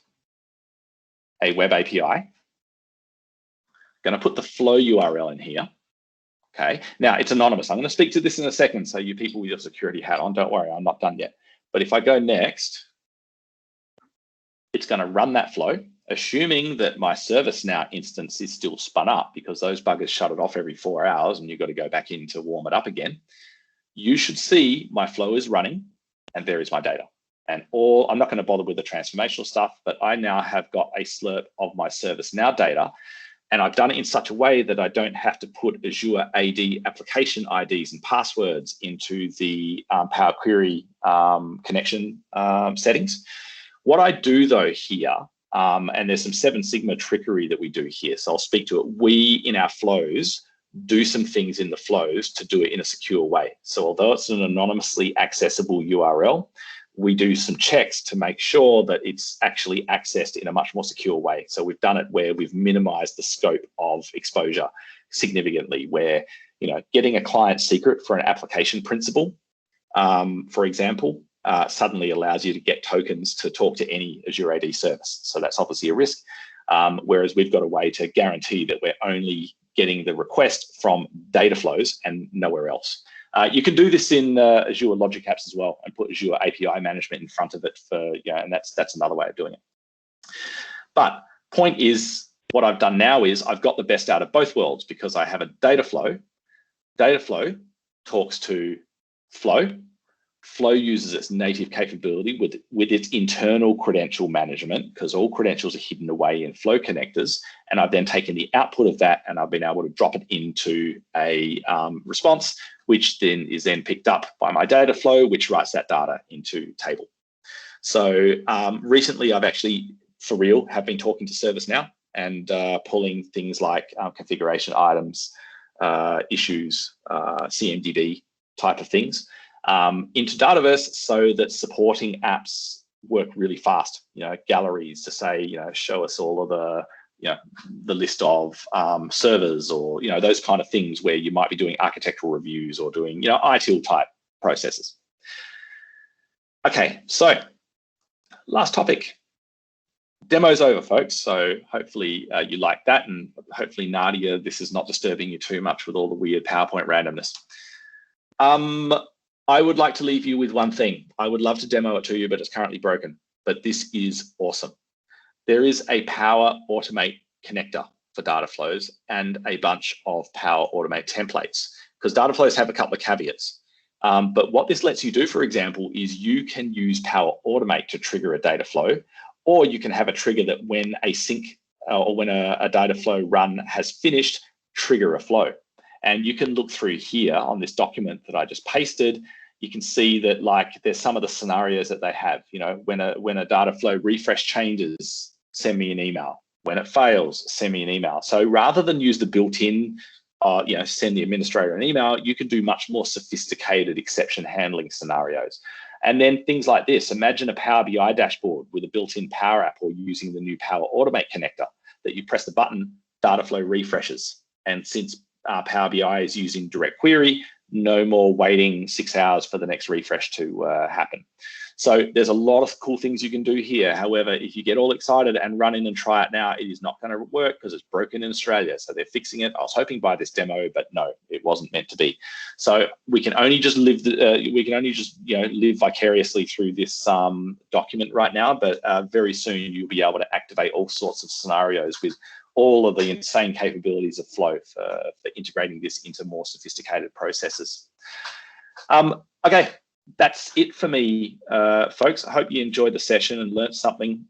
a web API. I'm going to put the flow URL in here. Okay. Now it's anonymous. I'm going to speak to this in a second. So you people with your security hat on, don't worry, I'm not done yet. But if I go next, it's going to run that flow, assuming that my ServiceNow instance is still spun up, because those buggers shut it off every 4 hours and you've got to go back in to warm it up again. You should see my flow is running and there is my data. And I'm not going to bother with the transformational stuff, but I now have got a slurp of my ServiceNow data. And I've done it in such a way that I don't have to put Azure AD application IDs and passwords into the Power Query connection settings. What I do though here, and there's some 7 Sigma trickery that we do here, so I'll speak to it. We, in our flows, do some things in the flows to do it in a secure way. So although it's an anonymously accessible URL, we do some checks to make sure that it's actually accessed in a much more secure way. So we've done it where we've minimized the scope of exposure significantly, where, you know, getting a client secret for an application principal, for example, suddenly allows you to get tokens to talk to any Azure AD service. So that's obviously a risk. Whereas we've got a way to guarantee that we're only getting the request from Dataflows and nowhere else. You can do this in Azure Logic Apps as well and put Azure API management in front of it for, and that's another way of doing it. But point is, what I've done now is I've got the best out of both worlds, because I have a data flow. Data flow talks to Flow. Flow uses its native capability with its internal credential management, because all credentials are hidden away in Flow connectors. And I've then taken the output of that and I've been able to drop it into a response, which then is picked up by my data flow, which writes that data into table. So recently I've actually, for real, have been talking to ServiceNow and pulling things like configuration items, issues, CMDB type of things. into Dataverse so that supporting apps work really fast. Galleries to say, show us all of the list of servers, or those kind of things where you might be doing architectural reviews or doing ITIL type processes. Okay, so last topic. Demo's over, folks. So hopefully you like that, and hopefully Nadia, this is not disturbing you too much with all the weird PowerPoint randomness. I would like to leave you with one thing. I would love to demo it to you, but it's currently broken. But this is awesome. There is a Power Automate connector for Dataflows and a bunch of Power Automate templates, because Dataflows have a couple of caveats. But what this lets you do, for example, is you can use Power Automate to trigger a data flow, or you can have a trigger that when a sync or when a data flow run has finished, trigger a flow. And you can look through here on this document that I just pasted. You can see that there's some of the scenarios that they have. When a data flow refresh changes, send me an email. When it fails, send me an email. So rather than use the built-in, send the administrator an email, you can do much more sophisticated exception handling scenarios. And then things like this. Imagine a Power BI dashboard with a built-in Power App, or using the new Power Automate connector that you press the button, data flow refreshes. And since Power BI is using direct query, no more waiting 6 hours for the next refresh to happen. So there's a lot of cool things you can do here. However, if you get all excited and run in and try it now, it is not going to work because it's broken in Australia. So they're fixing it. I was hoping by this demo, but no, it wasn't meant to be. So we can only just live live vicariously through this document right now. But very soon you'll be able to activate all sorts of scenarios with all of the insane capabilities of Flow for integrating this into more sophisticated processes. Okay. That's it for me, folks. I hope you enjoyed the session and learned something.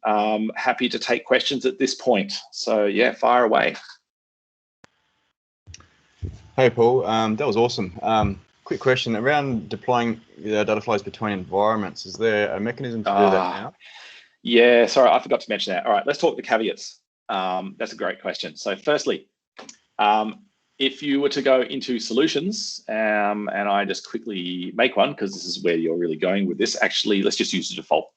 Happy to take questions at this point. So yeah, fire away. Hey, Paul, that was awesome. Quick question around deploying data flows between environments. Is there a mechanism to do that now? Yeah, sorry, I forgot to mention that. All right, let's talk the caveats. That's a great question. So firstly, if you were to go into solutions, and I just quickly make one because this is where you're really going with this. Actually, let's just use the default.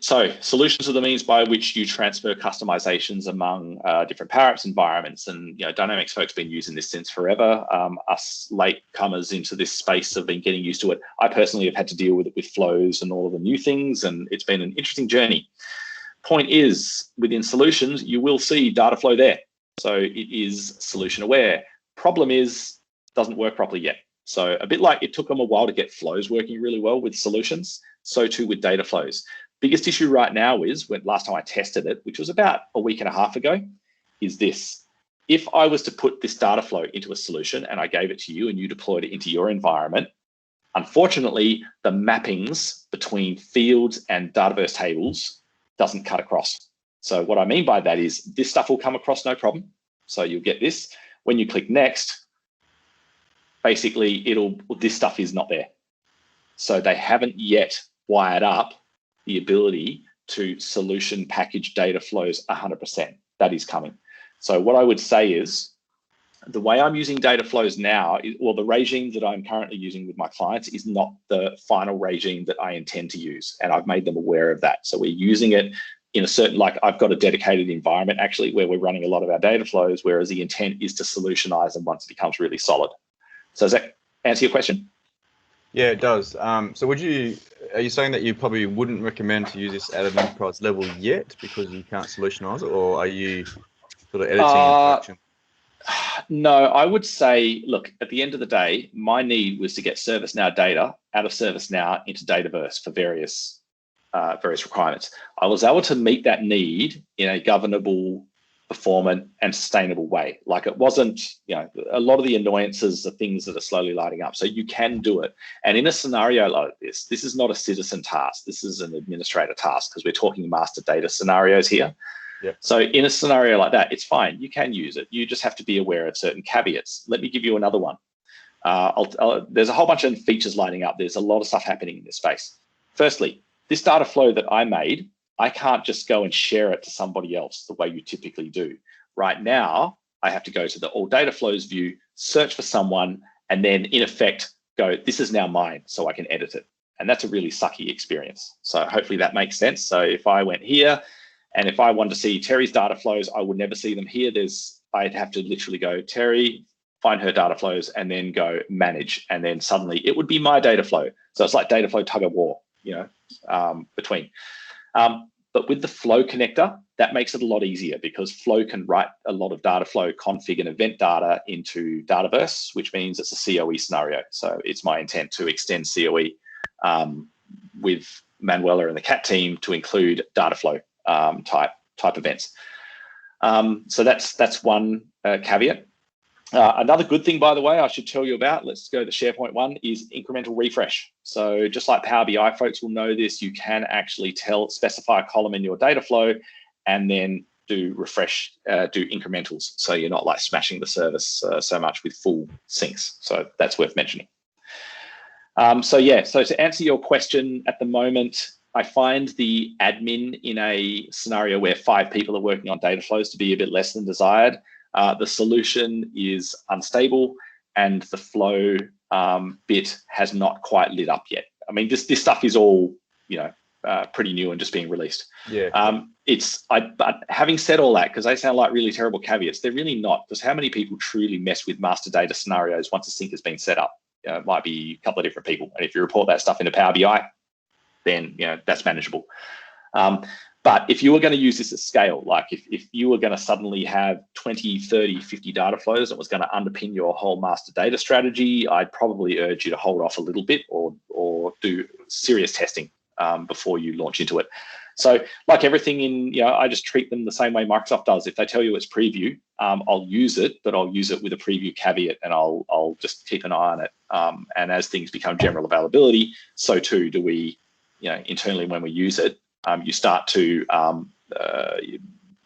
So solutions are the means by which you transfer customizations among different Power Apps environments. And Dynamics folks been using this since forever. Us latecomers into this space have been getting used to it. I personally have had to deal with it with flows and all of the new things, and it's been an interesting journey. Point is, within solutions, you will see data flow there. So it is solution aware. Problem is, doesn't work properly yet. So a bit like it took them a while to get flows working really well with solutions, so too with data flows. Biggest issue right now is, when last time I tested it, which was about a week and a half ago, is this. If I was to put this data flow into a solution and I gave it to you and you deployed it into your environment, unfortunately, the mappings between fields and Dataverse tables doesn't cut across. So what I mean by that is this stuff will come across no problem. So you'll get this. When you click next, basically this stuff is not there. So they haven't yet wired up the ability to solution package data flows 100%. That is coming. So what I would say is, the way I'm using data flows now, the regime that I'm currently using with my clients is not the final regime that I intend to use. And I've made them aware of that. So we're using it in a certain, I've got a dedicated environment actually where we're running a lot of our data flows, whereas the intent is to solutionize them once it becomes really solid. So does that answer your question? Yeah, it does. So are you saying that you probably wouldn't recommend to use this at an enterprise level yet because you can't solutionize it, or are you sort of editing in production? No, I would say, look, at the end of the day, my need was to get ServiceNow data out of ServiceNow into Dataverse for various requirements. I was able to meet that need in a governable, performant, and sustainable way. It wasn't, a lot of the annoyances are things that are slowly lighting up. So you can do it. And in a scenario like this is not a citizen task. This is an administrator task because we're talking master data scenarios here. Yep. So in a scenario like that, it's fine. You can use it. You just have to be aware of certain caveats. Let me give you another one. There's a whole bunch of features lighting up. There's a lot of stuff happening in this space. Firstly, this data flow that I made, I can't just go and share it to somebody else the way you typically do. Right now, I have to go to the All Data Flows view, search for someone, and then in effect, go, this is now mine, so I can edit it. And that's a really sucky experience. So hopefully that makes sense. So if I went here, and if I wanted to see Terry's data flows, I would never see them here. I'd have to literally go, Terry, find her data flows, and then go manage. And then suddenly it would be my data flow. So it's like data flow tug of war, between. But with the flow connector, that makes it a lot easier, because flow can write a lot of data flow config and event data into Dataverse, which means it's a COE scenario. So it's my intent to extend COE with Manuela and the CAT team to include data flow type events. So that's one caveat. Another good thing, by the way, I should tell you about, let's go to the SharePoint one, is incremental refresh. So just like Power BI folks will know this, you can actually specify a column in your data flow and then do refresh, do incrementals. So you're not like smashing the service so much with full syncs. So that's worth mentioning. So to answer your question, at the moment, I find the admin in a scenario where 5 people are working on data flows to be a bit less than desired. The solution is unstable, and the flow bit has not quite lit up yet. I mean, this stuff is all pretty new and just being released. Yeah. But having said all that, because they sound like really terrible caveats, they're really not. Because how many people truly mess with master data scenarios once a sync has been set up? It might be a couple of different people, and if you report that stuff into Power BI, then that's manageable. But if you were going to use this at scale, like if you were going to suddenly have 20, 30, 50 data flows that was going to underpin your whole master data strategy, I'd probably urge you to hold off a little bit or do serious testing before you launch into it. So like everything I just treat them the same way Microsoft does. If they tell you it's preview, I'll use it, but I'll use it with a preview caveat, and I'll just keep an eye on it. And as things become general availability, so too do we, internally when we use it, you start to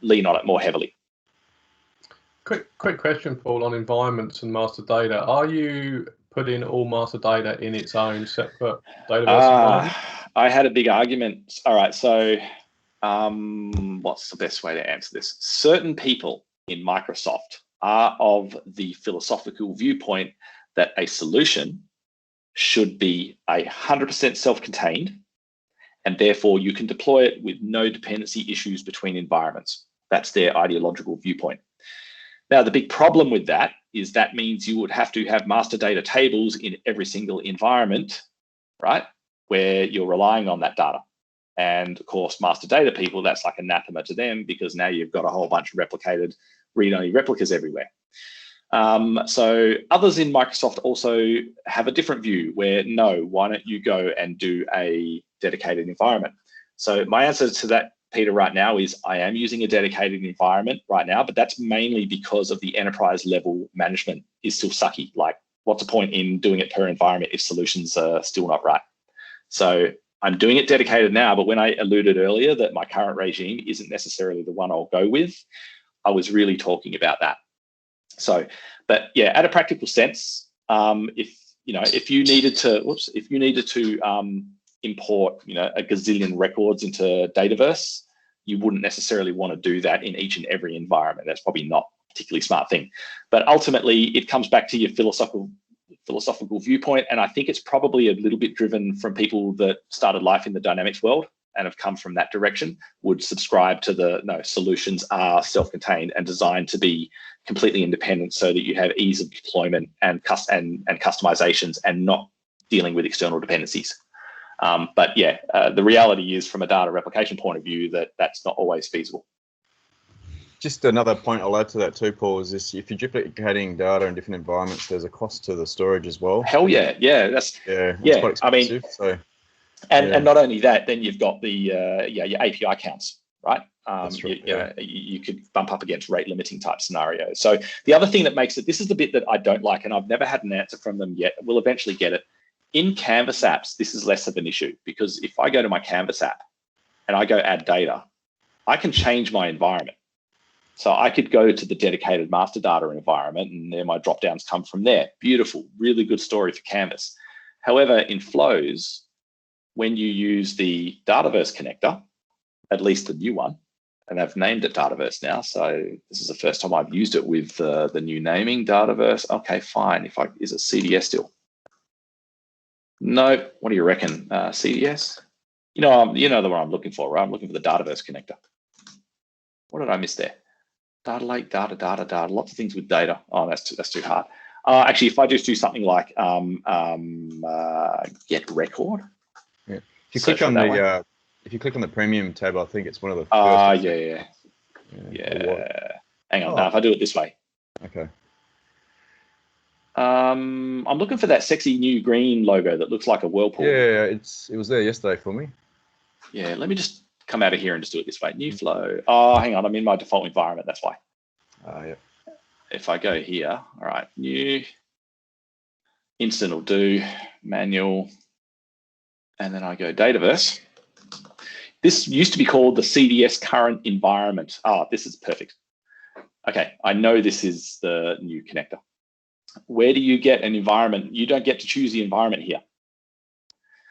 lean on it more heavily. Quick question, Paul, on environments and master data. Are you putting all master data in its own separate database environment? I had a big argument. All right, so what's the best way to answer this? Certain people in Microsoft are of the philosophical viewpoint that a solution should be 100% self-contained, and therefore you can deploy it with no dependency issues between environments. That's their ideological viewpoint. Now, the big problem with that is that means you would have to have master data tables in every single environment, right, where you're relying on that data. And of course, master data people, that's like anathema to them, because now you've got a whole bunch of replicated read-only replicas everywhere. So others in Microsoft also have a different view where, no, why don't you go and do a dedicated environment? So my answer to that, Peter, right now is I am using a dedicated environment right now, but that's mainly because of the enterprise level management is still sucky. Like, what's the point in doing it per environment if solutions are still not right? So I'm doing it dedicated now, but when I alluded earlier that my current regime isn't necessarily the one I'll go with, I was really talking about that. So, but yeah, at a practical sense, if you needed to import, a gazillion records into Dataverse, you wouldn't necessarily want to do that in each and every environment. That's probably not a particularly smart thing. But ultimately, it comes back to your philosophical viewpoint, and I think it's probably a little bit driven from people that started life in the Dynamics world and have come from that direction, would subscribe to solutions are self-contained and designed to be completely independent so that you have ease of deployment and customizations and not dealing with external dependencies. But yeah, the reality is from a data replication point of view that's not always feasible. Just another point I'll add to that too, Paul, is this: if you're duplicating data in different environments, there's a cost to the storage as well. Hell yeah, that's quite expensive. And not only that, then you've got the your API counts, right? That's right, You could bump up against rate limiting type scenarios. So the other thing that makes it, this is the bit that I don't like, and I've never had an answer from them yet. We'll eventually get it. In Canvas apps, this is less of an issue, because if I go to my Canvas app and I go add data, I can change my environment. So I could go to the dedicated master data environment, and then my drop-downs come from there. Beautiful, really good story for Canvas. However, in Flows, when you use the Dataverse connector, at least the new one, and I've named it Dataverse now, so this is the first time I've used it with the new naming, Dataverse. Okay, fine. Is it CDS still? No. What do you reckon? CDS? You know the one I'm looking for, right? I'm looking for the Dataverse connector. What did I miss there? Data lake, data. Lots of things with data. Oh, that's too hard. Actually, if I just do something like get record. Yeah. If you click on the premium tab, I think it's one of the first. Yeah. Hang on. No, if I do it this way. Okay. I'm looking for that sexy new green logo that looks like a whirlpool. Yeah, it was there yesterday for me. Yeah, let me just come out of here and just do it this way. New flow. Oh, hang on. I'm in my default environment. That's why. Yeah. If I go here, all right, new, instant will do, manual, and then I go Dataverse. This used to be called the CDS current environment. Oh, this is perfect. Okay, I know this is the new connector. Where do you get an environment? You don't get to choose the environment here.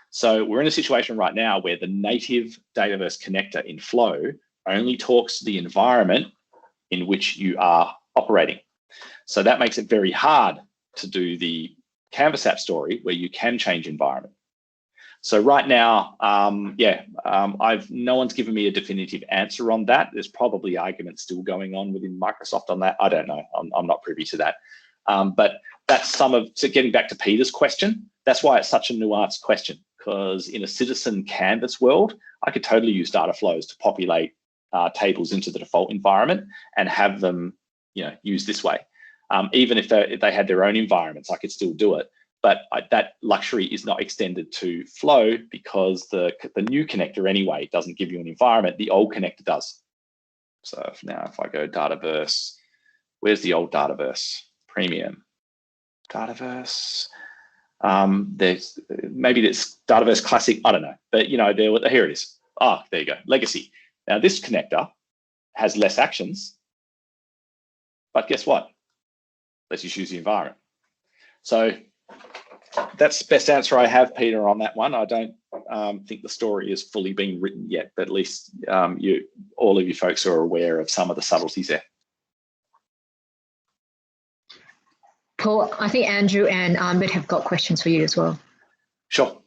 So we're in a situation right now where the native Dataverse connector in Flow only talks to the environment in which you are operating. So that makes it very hard to do the Canvas app story where you can change environment. So right now, no one's given me a definitive answer on that. There's probably arguments still going on within Microsoft on that. I don't know. I'm not privy to that. But that's so getting back to Peter's question, that's why it's such a nuanced question, because in a citizen Canvas world, I could totally use Dataflows to populate tables into the default environment and have them, use this way. Even if they had their own environments, I could still do it. But that luxury is not extended to Flow because the new connector anyway doesn't give you an environment. The old connector does. So if I go Dataverse, where's the old Dataverse? Premium. Dataverse. There's maybe it's Dataverse Classic. I don't know. But here it is. Ah, there you go. Legacy. Now this connector has less actions, but guess what? Lets you choose the environment. So that's the best answer I have, Peter, on that one. I don't think the story has fully been written yet, but at least all of you folks are aware of some of the subtleties there. Paul, I think Andrew and Ahmed have got questions for you as well. Sure.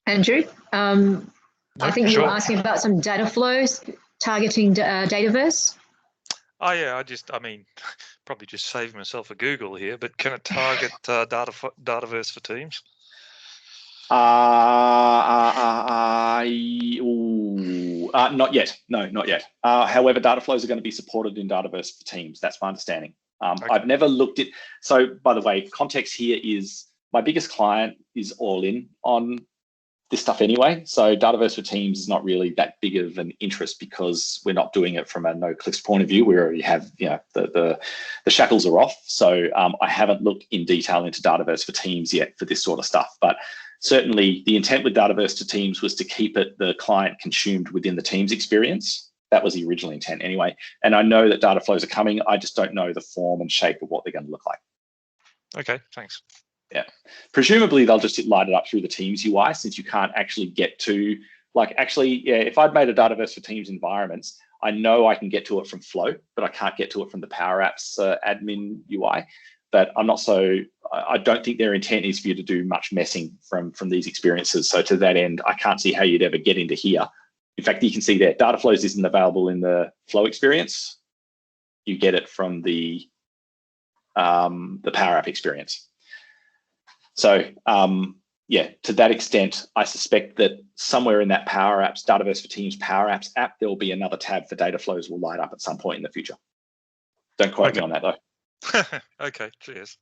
Andrew, I think you were asking about some data flows targeting Dataverse. Oh yeah, probably just saving myself a Google here, but can it target Dataverse for Teams? Not yet. No, not yet. However, Dataflows are going to be supported in Dataverse for Teams. That's my understanding. Okay. I've never looked at. So, by the way, context here is my biggest client is all in on this stuff anyway. So, Dataverse for Teams is not really that big of an interest because we're not doing it from a no-clicks point of view. We already have, the shackles are off. So, I haven't looked in detail into Dataverse for Teams yet for this sort of stuff, but. Certainly, the intent with Dataverse to Teams was to keep the client consumed within the Teams experience. That was the original intent anyway. And I know that Dataflows are coming. I just don't know the form and shape of what they're going to look like. Okay, thanks. Yeah. Presumably, they'll just light it up through the Teams UI since you can't actually get to, if I'd made a Dataverse for Teams environments, I know I can get to it from Flow, but I can't get to it from the Power Apps admin UI. But I don't think their intent is for you to do much messing from these experiences. So to that end, I can't see how you'd ever get into here. In fact, you can see there, Dataflows isn't available in the Flow experience. You get it from the Power App experience. So to that extent, I suspect that somewhere in that Power Apps, Dataverse for Teams Power Apps app, there will be another tab for Dataflows will light up at some point in the future. Don't quote me on that though. Okay, cheers.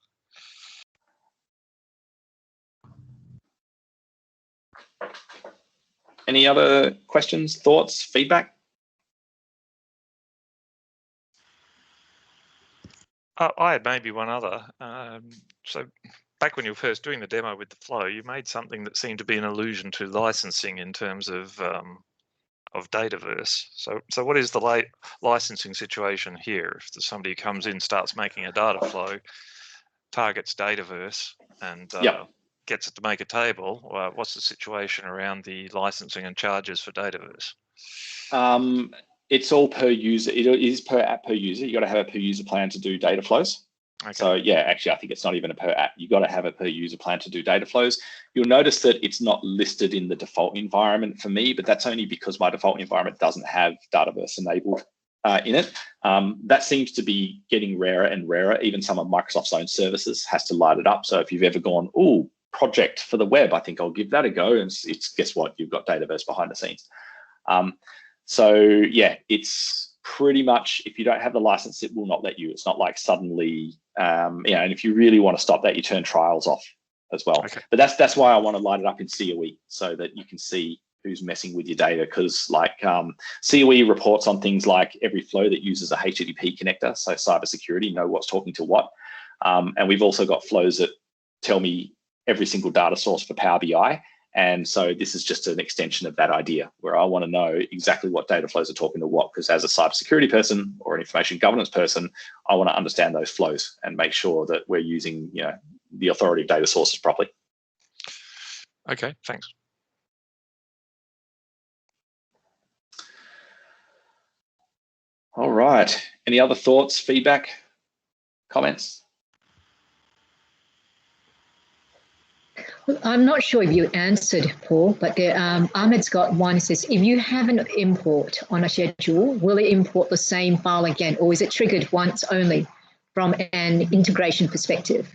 Any other questions, thoughts, feedback? I had maybe one other. So back when you were first doing the demo with the Flow, you made something that seemed to be an allusion to licensing in terms of Dataverse. So what is the licensing situation here? If there's somebody who comes in, starts making a data flow, targets Dataverse, and gets it to make a table, what's the situation around the licensing and charges for Dataverse? It's all per user. It is per app per user. You got to have a per user plan to do data flows. Okay. So yeah, actually, I think it's not even a per app. You've got to have a per user plan to do data flows. You'll notice that it's not listed in the default environment for me, but that's only because my default environment doesn't have Dataverse enabled in it. That seems to be getting rarer and rarer. Even some of Microsoft's own services has to light it up. So if you've ever gone, oh, project for the web, I think I'll give that a go. And it's guess what? You've got Dataverse behind the scenes. So yeah, it's pretty much, if you don't have the license, it will not let you. It's not like suddenly, and if you really want to stop that, you turn trials off as well. Okay. But that's why I want to light it up in COE so that you can see who's messing with your data, because like COE reports on things like every flow that uses a HTTP connector, so cybersecurity, know what's talking to what. And we've also got flows that tell me every single data source for Power BI. And so this is just an extension of that idea, where I want to know exactly what data flows are talking to what, because as a cybersecurity person or an information governance person, I want to understand those flows and make sure that we're using the authority of data sources properly. Okay, thanks. All right. Any other thoughts, feedback, comments? I'm not sure if you answered, Paul, but Ahmed's got one. It says, if you have an import on a schedule, will it import the same file again, or is it triggered once only from an integration perspective?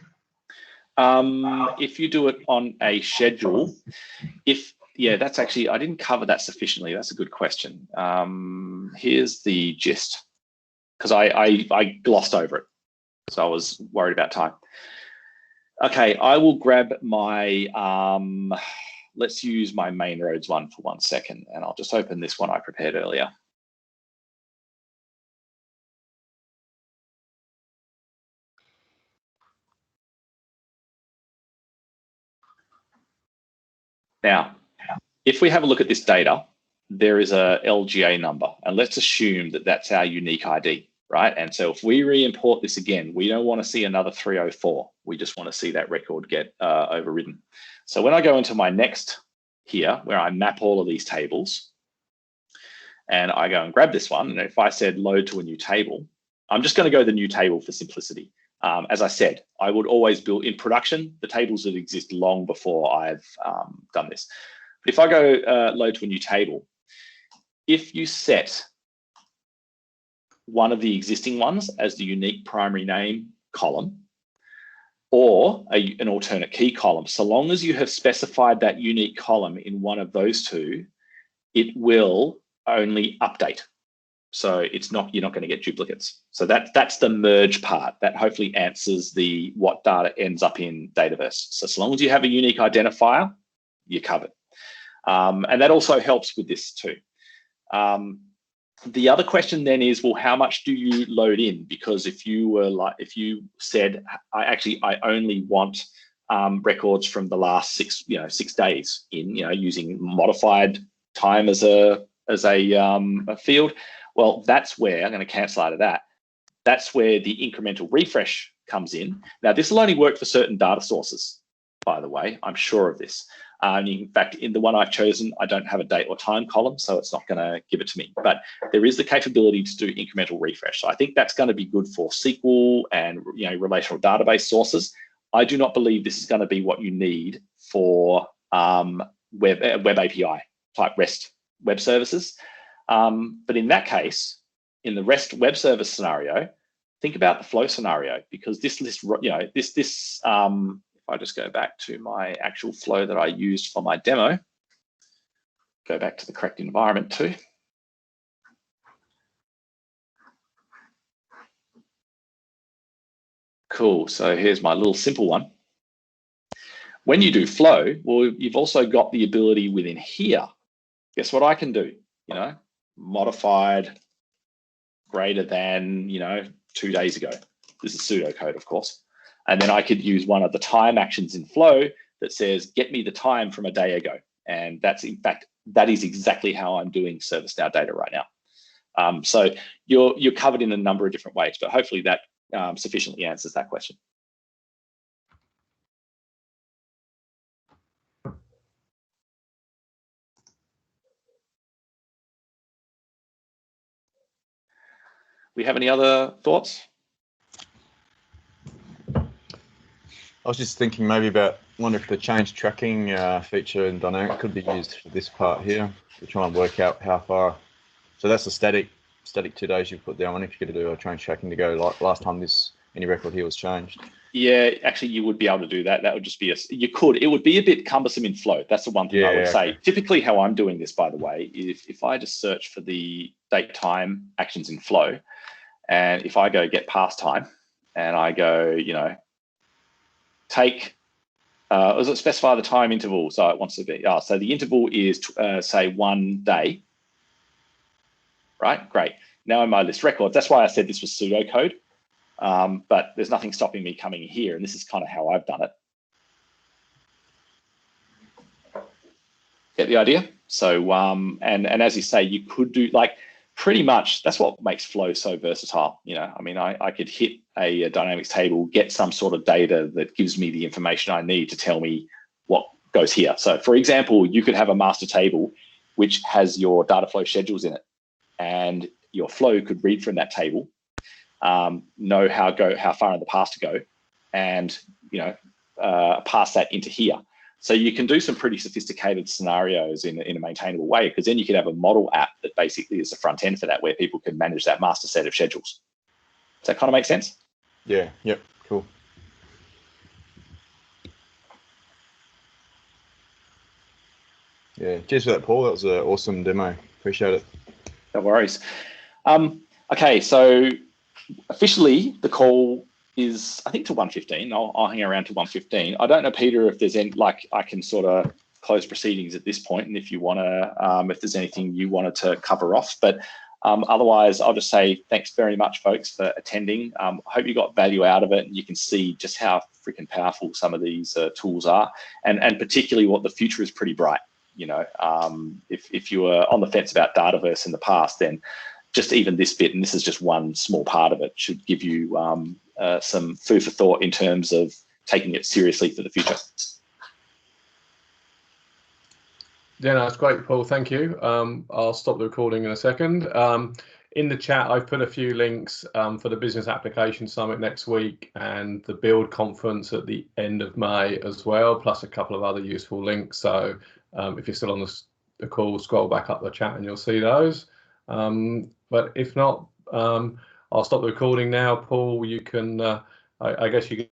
If you do it on a schedule, that's actually, I didn't cover that sufficiently. That's a good question. Here's the gist, because I glossed over it, so I was worried about time. Okay, I will grab my, let's use my main roads one for 1 second, and I'll just open this one I prepared earlier. Now, if we have a look at this data, there is a LGA number, and let's assume that that's our unique ID, right? And so if we re-import this again, we don't want to see another 304. We just want to see that record get overridden. So when I go into my next here, where I map all of these tables, and I go and grab this one, and if I said load to a new table, I'm just going to go the new table for simplicity. As I said, I would always build in production the tables that exist long before I've done this. But if I go load to a new table, if you set one of the existing ones as the unique primary name column, or an alternate key column, so long as you have specified that unique column in one of those two, it will only update. So you're not going to get duplicates. So that's the merge part. That hopefully answers the what data ends up in Dataverse. So long as you have a unique identifier, you're covered. And that also helps with this too. The other question then is, well, how much do you load in? Because if you said, I only want records from the last 6 days in, using modified time as a field, well, that's where I'm going to cancel out of that. That's where the incremental refresh comes in. Now, this will only work for certain data sources, by the way. I'm sure of this. In fact, in the one I've chosen, I don't have a date or time column, so it's not going to give it to me. But there is the capability to do incremental refresh. So I think that's going to be good for SQL and relational database sources. I do not believe this is going to be what you need for web API type REST web services. But in that case, in the REST web service scenario, think about the flow scenario, because this list, if I just go back to my actual flow that I used for my demo, go back to the correct environment too. Cool, so here's my little simple one. When you do flow, well, you've also got the ability within here. Guess what I can do? Modified greater than, 2 days ago. This is pseudocode, of course. And then I could use one of the time actions in flow that says, get me the time from a day ago. And that's, in fact, that is exactly how I'm doing ServiceNow data right now. So you're covered in a number of different ways, but hopefully that sufficiently answers that question. We have any other thoughts? I was just thinking maybe about, wonder if the change tracking feature in Dynamic could be used for this part here. We're trying to work out how far. So that's the static 2 days you put down. I wonder if you could do a change tracking to go like last time any record here was changed. Yeah, actually, you would be able to do that. That would just be you could. It would be a bit cumbersome in Flow. That's the one thing I would say. Okay. Typically, how I'm doing this, by the way, if I just search for the date time actions in Flow, and if I go get past time, and I go, take, does it specify the time interval? So it wants to be, so the interval is, say, 1 day, right? Great. Now in my list records, that's why I said this was pseudocode. But there's nothing stopping me coming here, and this is kind of how I've done it. Get the idea? So, and as you say, you could do pretty much, that's what makes Flow so versatile. I mean, I could hit a Dynamics table, get some sort of data that gives me the information I need to tell me what goes here. So for example, you could have a master table which has your Dataflow schedules in it, and your Flow could read from that table, know how far in the past to go, and pass that into here. So you can do some pretty sophisticated scenarios in a maintainable way, because then you could have a model app that basically is the front end for that, where people can manage that master set of schedules. Does that kind of make sense? Yeah. Yep. Cool. Yeah. Cheers for that, Paul. That was an awesome demo. Appreciate it. No worries. Okay, so officially the call is, I think, to 1:15. I'll hang around to 1:15. I don't know, Peter, if there's any, I can sort of close proceedings at this point, and if you want to, if there's anything you wanted to cover off, but otherwise I'll just say thanks very much, folks, for attending. I hope you got value out of it, and you can see just how freaking powerful some of these tools are, and particularly what the future is pretty bright. If you were on the fence about Dataverse in the past, then just even this bit, and this is just one small part of it, should give you some food for thought in terms of taking it seriously for the future. Yeah, that's great, Paul. Thank you. I'll stop the recording in a second. In the chat, I've put a few links for the Business Application Summit next week and the Build Conference at the end of May as well, plus a couple of other useful links. So if you're still on the call, scroll back up the chat and you'll see those. But if not, I'll stop the recording now. Paul, you can, I guess you can